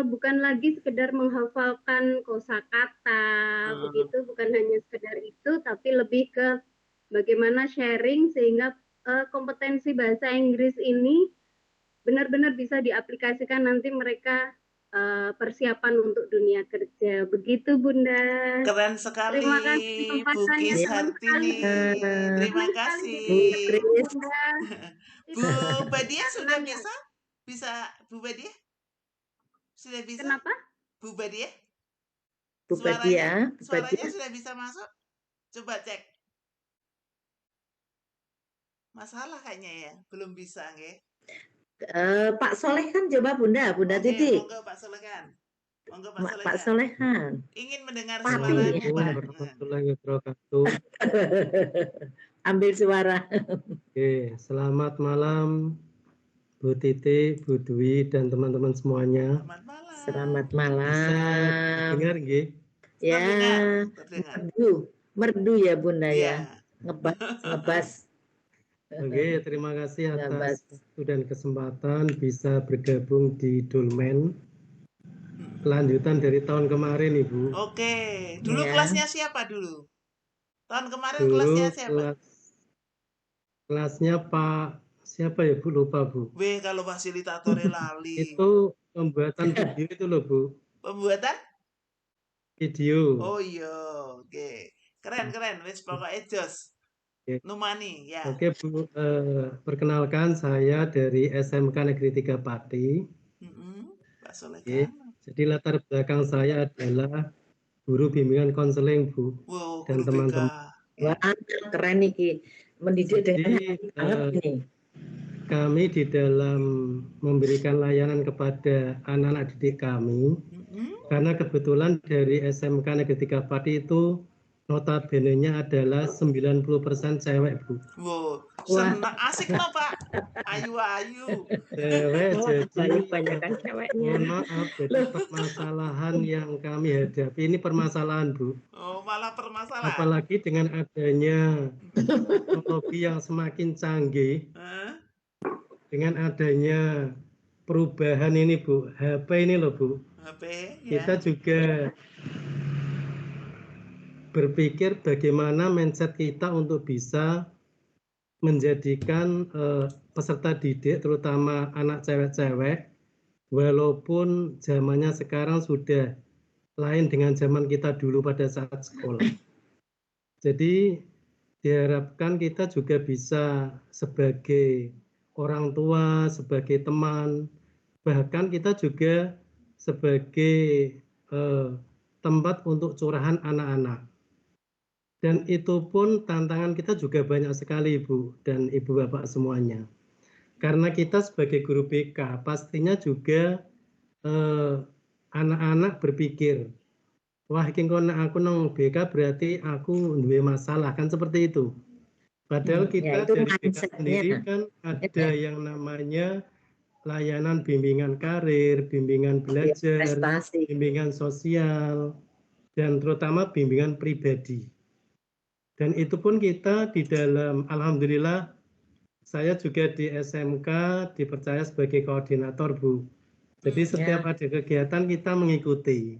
bukan lagi sekedar menghafalkan kosakata, begitu, bukan hanya sekedar itu, tapi lebih ke bagaimana sharing sehingga kompetensi bahasa Inggris ini benar-benar bisa diaplikasikan nanti mereka persiapan untuk dunia kerja. Begitu Bunda. Keren sekali. Terima kasih Bukis Hartini. Terima kasih. Bu Badia sudah bisa? Bisa Bu Badia? Sudah bisa? Kenapa? Bu Badia? Bu Badia. Suaranya sudah bisa masuk? Coba cek. Masalah kayaknya ya, belum bisa nggih. Pak Solehan coba Bunda Titi. Monggo Pak Solehan. Monggo Pak Solehan. Ingin mendengar Pati. suara Ibu Pak. Warahmatullahi wabarakatuh. Ambil suara. Oke, selamat malam Bu Titi, Bu Dwi dan teman-teman semuanya. Selamat malam. Bisa dengar nggih? Ya. Terdengar. Merdu ya Bunda ya. Ngebas. Oke, terima kasih atas waktu dan kesempatan bisa bergabung di Dolmen. Lanjutan dari tahun kemarin, Ibu. Oke, dulu kelasnya siapa dulu? Tahun kemarin dulu kelasnya siapa? Kelasnya Pak siapa ya Bu? Lupa Bu. Kalau fasilitatornya lali. Itu pembuatan video itu loh Bu. Pembuatan? Video. Oh iya, oke. Keren. Wes pokoknya jos. Numani ya. Oke Bu, perkenalkan saya dari SMK Negeri 3 Pati. Pak Solekan. Jadi latar belakang saya adalah guru bimbingan konseling Bu. Wow, dan teman-teman. Wah, keren nih mendidik dengan ini. Kami di dalam memberikan layanan kepada anak-anak didik kami, karena kebetulan dari SMK Negeri 3 Pati itu notabene-nya adalah 90% cewek Bu. Wow, asik no Pak. Ayu. Cewek, jadi kebanyakan ceweknya. Mohon maaf, jadi permasalahan yang kami hadapi ini permasalahan Bu. Oh, malah permasalahan. Apalagi dengan adanya teknologi yang semakin canggih, dengan adanya perubahan ini Bu, HP ini loh Bu. HP, ya. Kita juga berpikir bagaimana mindset kita untuk bisa menjadikan peserta didik, terutama anak cewek-cewek, walaupun zamannya sekarang sudah lain dengan zaman kita dulu pada saat sekolah. Jadi diharapkan kita juga bisa sebagai orang tua, sebagai teman, bahkan kita juga sebagai tempat untuk curahan anak-anak. Dan itu pun tantangan kita juga banyak sekali Ibu dan Ibu Bapak semuanya. Karena kita sebagai guru BK pastinya juga anak-anak berpikir, wah iki kono aku nang BK berarti aku duwe masalah, kan seperti itu. Padahal kita dari BK sendiri kan ada yang namanya layanan bimbingan karir, bimbingan belajar, bimbingan sosial, dan terutama bimbingan pribadi. Dan itu pun kita di dalam, alhamdulillah, saya juga di SMK dipercaya sebagai koordinator Bu. Jadi setiap ada kegiatan kita mengikuti.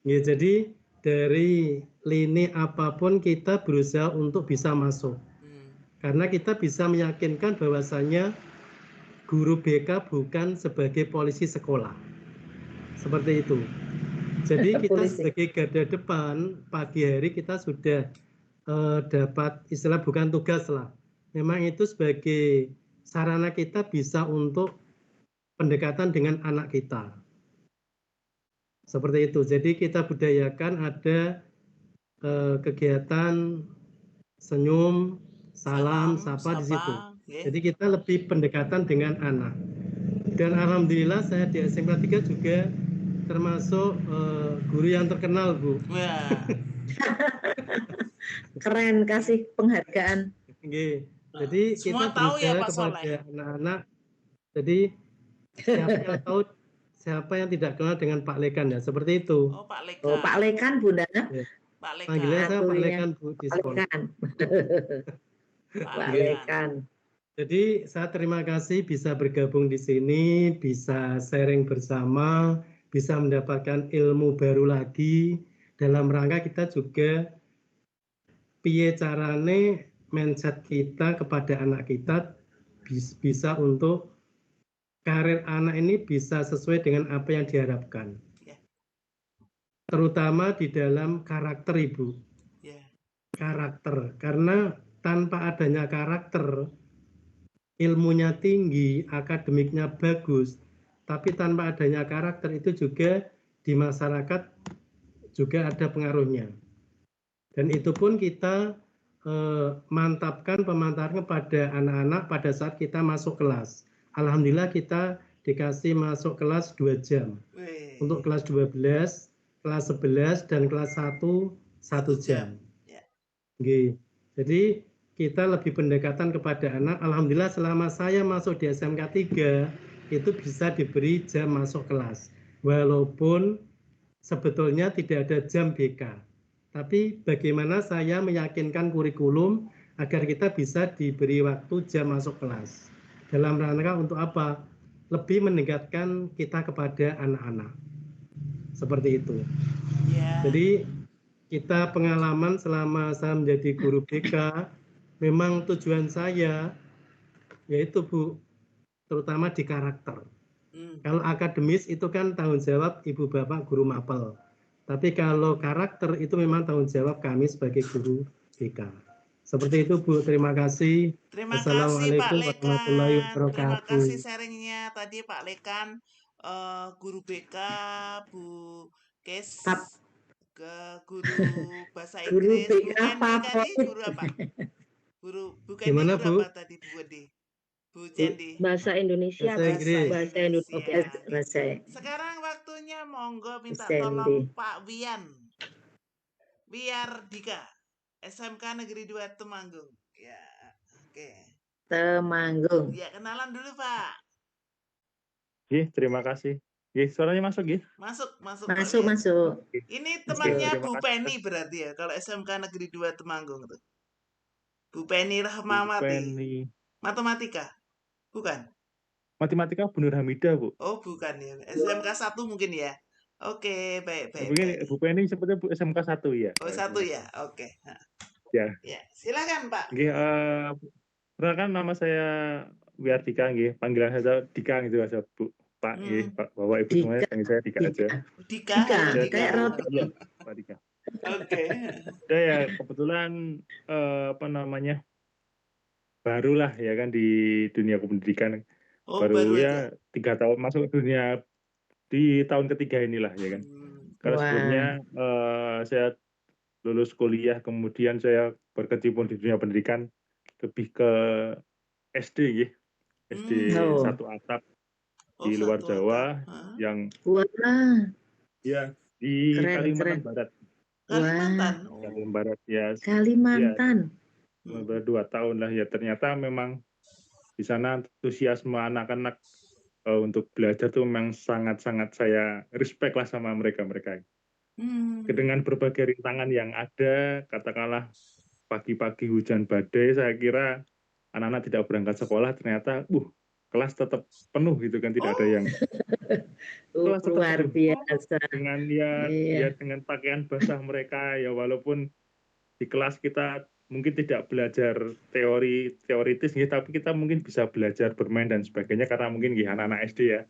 Ya, jadi dari lini apapun kita berusaha untuk bisa masuk. Karena kita bisa meyakinkan bahwasannya guru BK bukan sebagai polisi sekolah. Seperti itu. Jadi kita sebagai garda depan, pagi hari kita sudah dapat istilah bukan tugas lah. Memang itu sebagai sarana kita bisa untuk pendekatan dengan anak kita. Seperti itu. Jadi kita budayakan ada kegiatan senyum, salam, sapa di situ. Jadi kita lebih pendekatan dengan anak. Dan alhamdulillah saya di SMK 3 juga termasuk guru yang terkenal, Bu. Wah. Keren, kasih penghargaan. Oke. Jadi Semua kita tahu ya berusaha Pak kepada Soleh. anak-anak. Jadi siapa yang tahu, siapa yang tidak kenal dengan Pak Lekan ya, seperti itu. Oh Pak Lekan. Oh, Pak Lekan, Bunda. Ya. Pak Lekan. Panggilnya saya Pak Atunya. Lekan, Bu, di Pak sekolah. Lekan. Pak Oke. Lekan. Jadi saya terima kasih bisa bergabung di sini, bisa sharing bersama, bisa mendapatkan ilmu baru lagi. Dalam rangka kita juga piye carane mindset kita kepada anak kita bisa untuk karir anak ini bisa sesuai dengan apa yang diharapkan. Ya. Terutama di dalam karakter, Ibu. Ya. Karakter, karena tanpa adanya karakter, ilmunya tinggi, akademiknya bagus, tapi tanpa adanya karakter itu juga di masyarakat juga ada pengaruhnya. Dan itu pun kita mantapkan pemantapan kepada anak-anak pada saat kita masuk kelas. Alhamdulillah kita dikasih masuk kelas 2 jam. Untuk kelas 12, kelas 11, dan kelas 1, 1 jam. Ya. Jadi kita lebih pendekatan kepada anak. Alhamdulillah selama saya masuk di SMK 3 itu bisa diberi jam masuk kelas. Walaupun sebetulnya tidak ada jam BK. Tapi bagaimana saya meyakinkan kurikulum agar kita bisa diberi waktu jam masuk kelas. Dalam rangka untuk apa? Lebih meningkatkan kita kepada anak-anak. Seperti itu. Yeah. Jadi kita pengalaman selama saya menjadi guru BK, memang tujuan saya yaitu Bu, terutama di karakter. Kalau akademis itu kan tanggung jawab Ibu Bapak guru mapel. Tapi kalau karakter itu memang tanggung jawab kami sebagai guru BK. Seperti itu Bu, terima kasih. Terima Assalamualaikum kasih Pak warahmatullahi Lekan. wabarakatuh. Terima kasih sharingnya tadi Pak Lekan, guru BK, Bu Kes, ke guru bahasa Inggris, Bu Kendi tadi guru apa? Bu Kendi Gimana, guru Bu? apa tadi Bu Kendi? Bu Cendi. Bahasa Indonesia, Bahasa Inggris. Bahasa Indonesia. Bahasa. Sekarang waktunya monggo minta Bahasa tolong Pak Wian. Wiar Dika, SMK Negeri 2 Temanggung. Ya, oke. Temanggung. Ya, kenalan dulu, Pak. Terima kasih. Suaranya masuk, Masuk. Masuk. Ini temannya Bu Penny berarti ya, kalau SMK Negeri 2 Temanggung tuh. Bu Penny Rahmawati. Matematika? Bukan? Matematika Bu Nur Hamidah, Bu. Oh, bukan ya. SMK 1 mungkin ya. Oke, baik. Mungkin Bu Penny sepertinya Bu SMK 1 ya. Oh, 1 ya. Oke. Ya. Ya, silakan, Pak. Perkenalkan nama saya Wiardika, panggilan saya Dika gitu aja, Bu. Pak, Pak, Bapak Ibu semuanya panggil saya Dika aja. Dika. Kayak roti. Iya, Pak Dika. Oke. Saya kebetulan barulah ya kan di dunia pendidikan. Baru ya 3 tahun masuk dunia di tahun ketiga inilah ya kan. Karena sebelumnya saya lulus kuliah, kemudian saya berkecimpung di dunia pendidikan lebih ke SD SD satu atap di luar Jawa yang ya di Kalimantan Barat. Kalimantan Barat ya. Kalimantan. Ya, 2 tahun lah ya, ternyata memang di sana antusiasme anak-anak untuk belajar tuh memang sangat-sangat saya respect lah sama mereka. Dengan berbagai rintangan yang ada, katakanlah pagi-pagi hujan badai, saya kira anak-anak tidak berangkat sekolah, ternyata kelas tetap penuh gitu kan, tidak ada yang kelas tetap luar biasa dengan dengan pakaian basah mereka ya, walaupun di kelas kita mungkin tidak belajar teoritis tapi kita mungkin bisa belajar bermain dan sebagainya karena mungkin anak-anak SD ya.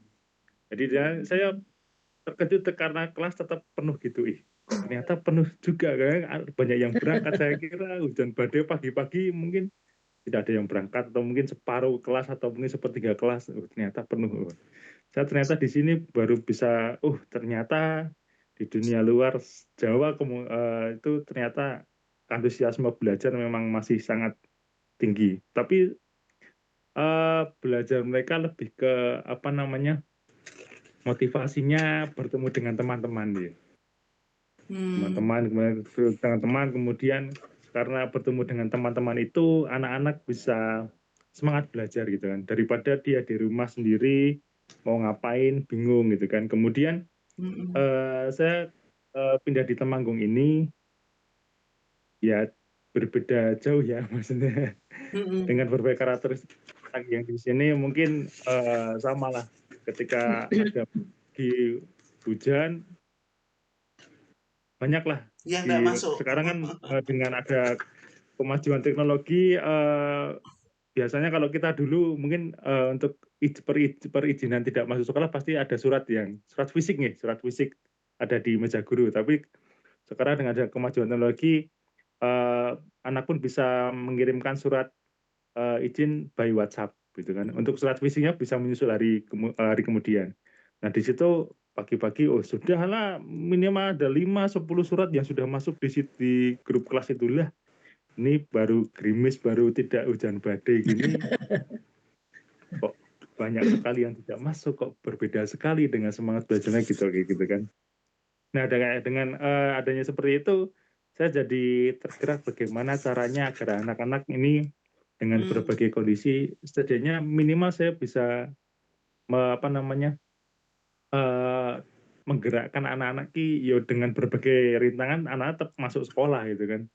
Jadi saya terkejut karena kelas tetap penuh gitu. Ternyata penuh juga kan, banyak yang berangkat. Saya kira hujan badai pagi-pagi mungkin tidak ada yang berangkat atau mungkin separuh kelas atau mungkin sepertiga kelas. Ternyata penuh. Saya ternyata di sini baru bisa ternyata di dunia luar Jawa itu ternyata antusiasme belajar memang masih sangat tinggi. Tapi belajar mereka lebih ke motivasinya bertemu dengan teman-teman ya. Teman-teman kemudian karena bertemu dengan teman-teman itu anak-anak bisa semangat belajar gitu kan, daripada dia di rumah sendiri mau ngapain bingung gitu kan. Kemudian saya pindah di Temanggung ini ya berbeda jauh ya maksudnya dengan berbagai karakteristik yang di sini mungkin sama lah ketika ada hujan banyaklah sekarang kan dengan ada kemajuan teknologi biasanya kalau kita dulu mungkin untuk perizinan tidak masuk sekolah pasti ada surat fisik ada di meja guru, tapi sekarang dengan ada kemajuan teknologi anak pun bisa mengirimkan surat izin by WhatsApp gitu kan. Untuk surat fisiknya bisa menyusul hari kemudian. Nah di situ pagi-pagi sudahlah minimal ada 5-10 surat yang sudah masuk di grup kelas itulah. Ini baru gerimis, baru tidak hujan badai gini. Kok banyak sekali yang tidak masuk, kok berbeda sekali dengan semangat belajarnya gitu kan. Nah dengan adanya seperti itu saya jadi tergerak bagaimana caranya agar anak-anak ini dengan berbagai kondisi setidaknya minimal saya bisa menggerakkan anak-anak dengan berbagai rintangan anak-anak tetap masuk sekolah gitu kan.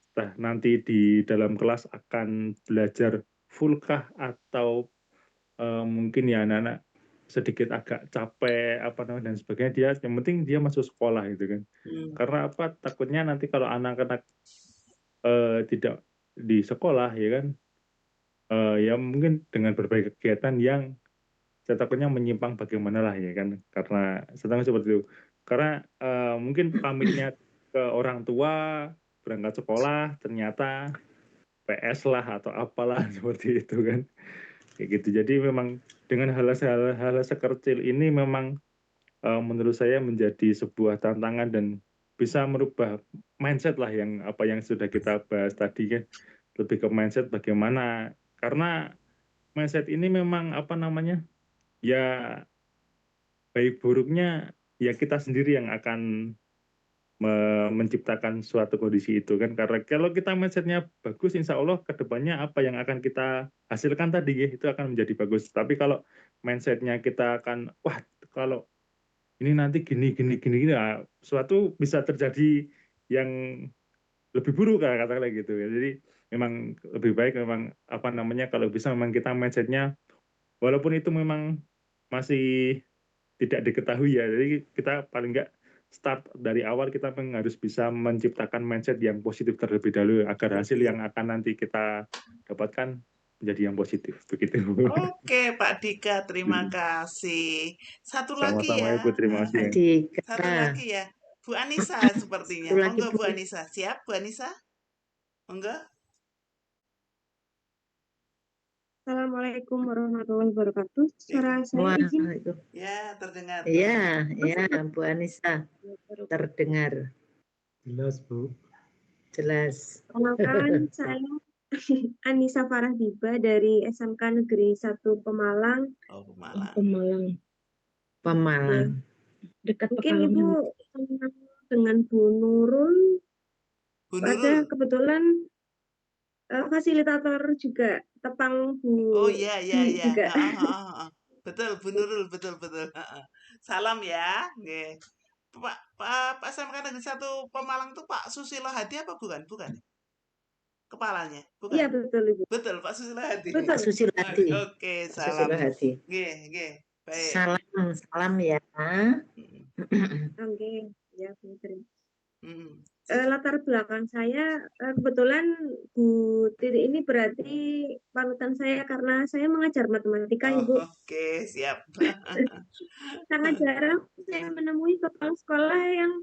Nah, nanti di dalam kelas akan belajar full kah atau mungkin ya anak-anak sedikit agak capek dan sebagainya, yang penting dia masuk sekolah gitu kan. Karena takutnya nanti kalau anak-anak tidak di sekolah ya kan ya mungkin dengan berbagai kegiatan yang saya takutnya menyimpang bagaimana lah ya kan, karena sedang seperti itu. Karena mungkin pamitnya ke orang tua berangkat sekolah ternyata PS lah atau apalah seperti itu kan, kayak gitu. Jadi memang dengan hal-hal sekecil ini memang menurut saya menjadi sebuah tantangan dan bisa merubah mindset lah yang sudah kita bahas tadi kan, lebih ke mindset bagaimana, karena mindset ini memang ya baik buruknya ya kita sendiri yang akan menciptakan suatu kondisi itu kan. Karena kalau kita mindsetnya bagus, insya Allah kedepannya apa yang akan kita hasilkan tadi ya itu akan menjadi bagus. Tapi kalau mindsetnya kita akan kalau ini nanti gini ya, suatu bisa terjadi yang lebih buruk katakanlah gitu ya. Jadi memang lebih baik memang kalau bisa memang kita mindsetnya walaupun itu memang masih tidak diketahui ya. Jadi kita paling nggak start dari awal kita harus bisa menciptakan mindset yang positif terlebih dahulu agar hasil yang akan nanti kita dapatkan menjadi yang positif begitu. Oke, Pak Dika, terima kasih. Satu lagi Sama-sama ya. Ibu, terima kasih. Satu lagi ya. Bu Anissa sepertinya. Monggo Bu Anissa. Siap Bu Anissa? Monggo. Assalamualaikum warahmatullahi wabarakatuh. Suara saya izin? Ya, terdengar. Iya, Bu Anissa. Terdengar. Jelas, Bu. Jelas. Perkenalkan, saya Anissa Farahdiba dari SMK Negeri 1 Pemalang. Oh, Pemalang. Pemalang. Dekat mungkin Ibu dengan Bu Nurul. Ada kebetulan fasilitator juga Tepang Bu. Oh iya juga. Betul Bu Nurul, betul. Salam ya. Nggih. Pak SMK Negeri 1 Pemalang tuh Pak Susilo Hadi apa bukan? Bukan. Kepalanya, bukan? Iya betul Ibu. Betul Pak Susilo Hadi. Pak Susilo Hadi. Oke, salam. Susilo Hadi. Nggih. Baik. Salam ya. Oke, ya Bu. Latar belakang saya kebetulan Bu Tiri ini berarti panutan saya karena saya mengajar matematika Ibu. Oke, siap. Sangat jarang saya menemui kepala sekolah yang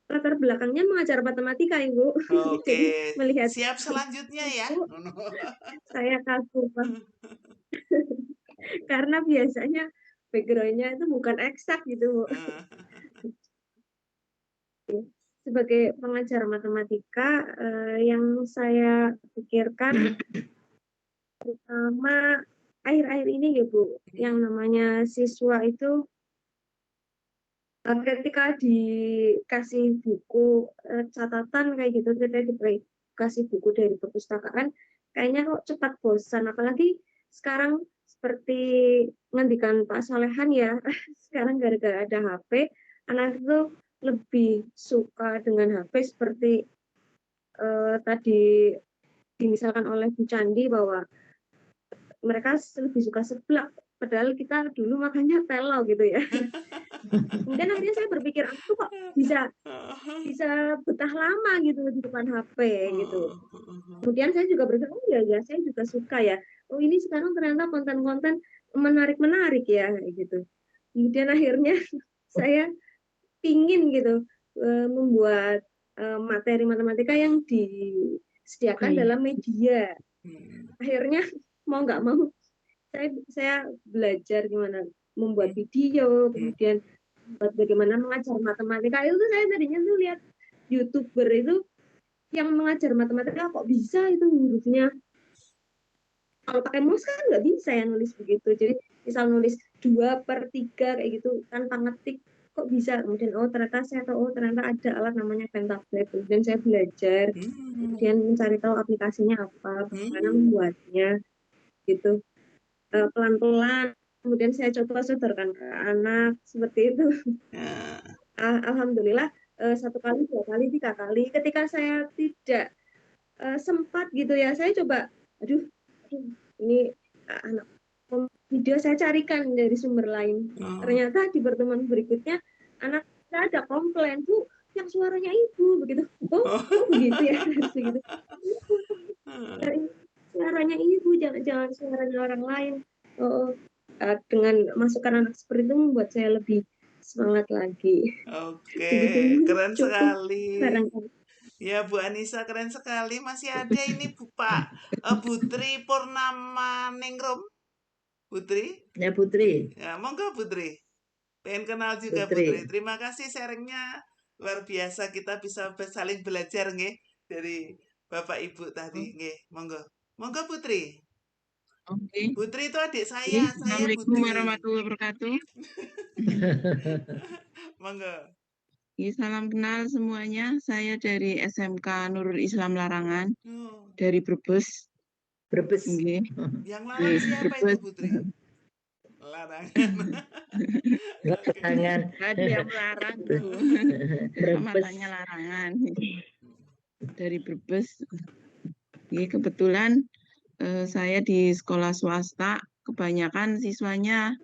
latar belakangnya mengajar matematika Ibu. Oke. Jadi melihat siap selanjutnya ya. Saya kagum. Karena biasanya background-nya itu bukan eksak gitu Bu. Sebagai pengajar matematika yang saya pikirkan pertama akhir-akhir ini ya Bu, yang namanya siswa itu ketika dikasih buku catatan kayak gitu, ketika dikasih buku dari perpustakaan, kayaknya kok cepat bosan. Apalagi sekarang seperti ngendikan Pak Solehan ya, sekarang gara-gara ada HP, anak itu lebih suka dengan HP seperti tadi dimisalkan oleh Bu Candi bahwa mereka lebih suka seblak, padahal kita dulu makannya telo gitu ya. Kemudian akhirnya saya berpikir, aku kok bisa betah lama gitu di depan HP gitu. Kemudian saya juga berpikir, oh ya saya juga suka ya. Oh ini sekarang ternyata konten-konten menarik ya gitu. Kemudian akhirnya saya pingin gitu membuat materi matematika yang disediakan dalam media. Akhirnya mau nggak mau saya belajar gimana membuat video, kemudian bagaimana mengajar matematika. Itu saya tadinya tuh lihat YouTuber itu yang mengajar matematika kok bisa itu hurufnya. Kalau pakai mouse kan nggak bisa ya nulis begitu. Jadi misal nulis 2/3 kayak gitu tanpa ngetik kok bisa. Kemudian ternyata ada alat namanya pentablade. Kemudian saya belajar, kemudian mencari tahu aplikasinya apa, bagaimana membuatnya gitu. Pelan-pelan kemudian saya coba sodorkan ke anak seperti itu. Alhamdulillah 1 kali, 2 kali, 3 kali ketika saya tidak sempat gitu ya, saya coba ini anak video saya carikan dari sumber lain. Ternyata di pertemuan berikutnya anak saya ada komplain, Bu, yang suaranya ibu begitu. Oh begitu ya, begitu. Suaranya ibu, jangan suaranya orang lain. Dengan masukan anak seperti itu membuat saya lebih semangat lagi. Oke, keren sekali. Ya Bu Anissa, keren sekali. Masih ada ini Pak Putri Purnama Ningrum. Putri? Ya Putri. Ya, monggo Putri. Pengen kenal juga Putri. Terima kasih sharingnya. Luar biasa, kita bisa saling belajar nggih dari Bapak Ibu tadi nggih. Monggo. Monggo Putri. Oke. Putri itu adik saya. Assalamualaikum warahmatullahi wabarakatuh. Monggo. Salam kenal semuanya. Saya dari SMK Nurul Islam Larangan. Dari Brebes. Brebes. Yang larang siapa itu Putri? Larangan. Larangan. Ada yang larang tuh. Matanya larangan. Dari Brebes. Kebetulan saya di sekolah swasta, kebanyakan siswanya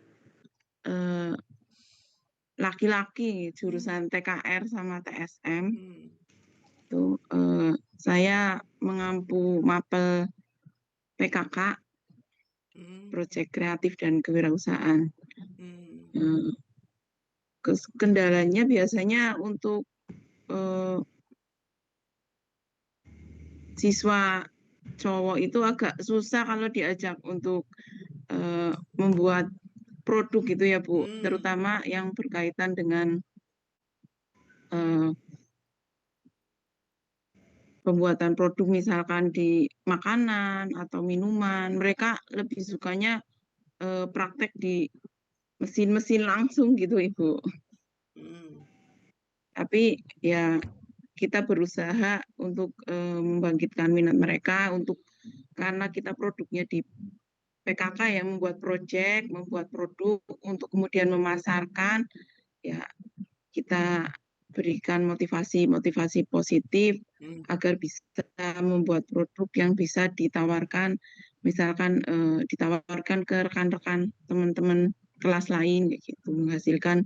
laki-laki, jurusan TKR sama TSM. Itu saya mengampu mapel PKK, proyek kreatif dan kewirausahaan. Kendalanya biasanya untuk siswa cowok itu agak susah kalau diajak untuk membuat produk gitu ya Bu, terutama yang berkaitan dengan pembuatan produk misalkan di makanan atau minuman. Mereka lebih sukanya praktek di mesin-mesin langsung gitu Ibu. Tapi ya kita berusaha untuk membangkitkan minat mereka karena kita produknya di PKK ya, membuat proyek, membuat produk untuk kemudian memasarkan, ya kita berikan motivasi positif agar bisa membuat produk yang bisa ditawarkan, misalkan ditawarkan ke rekan-rekan teman-teman kelas lain, gitu, menghasilkan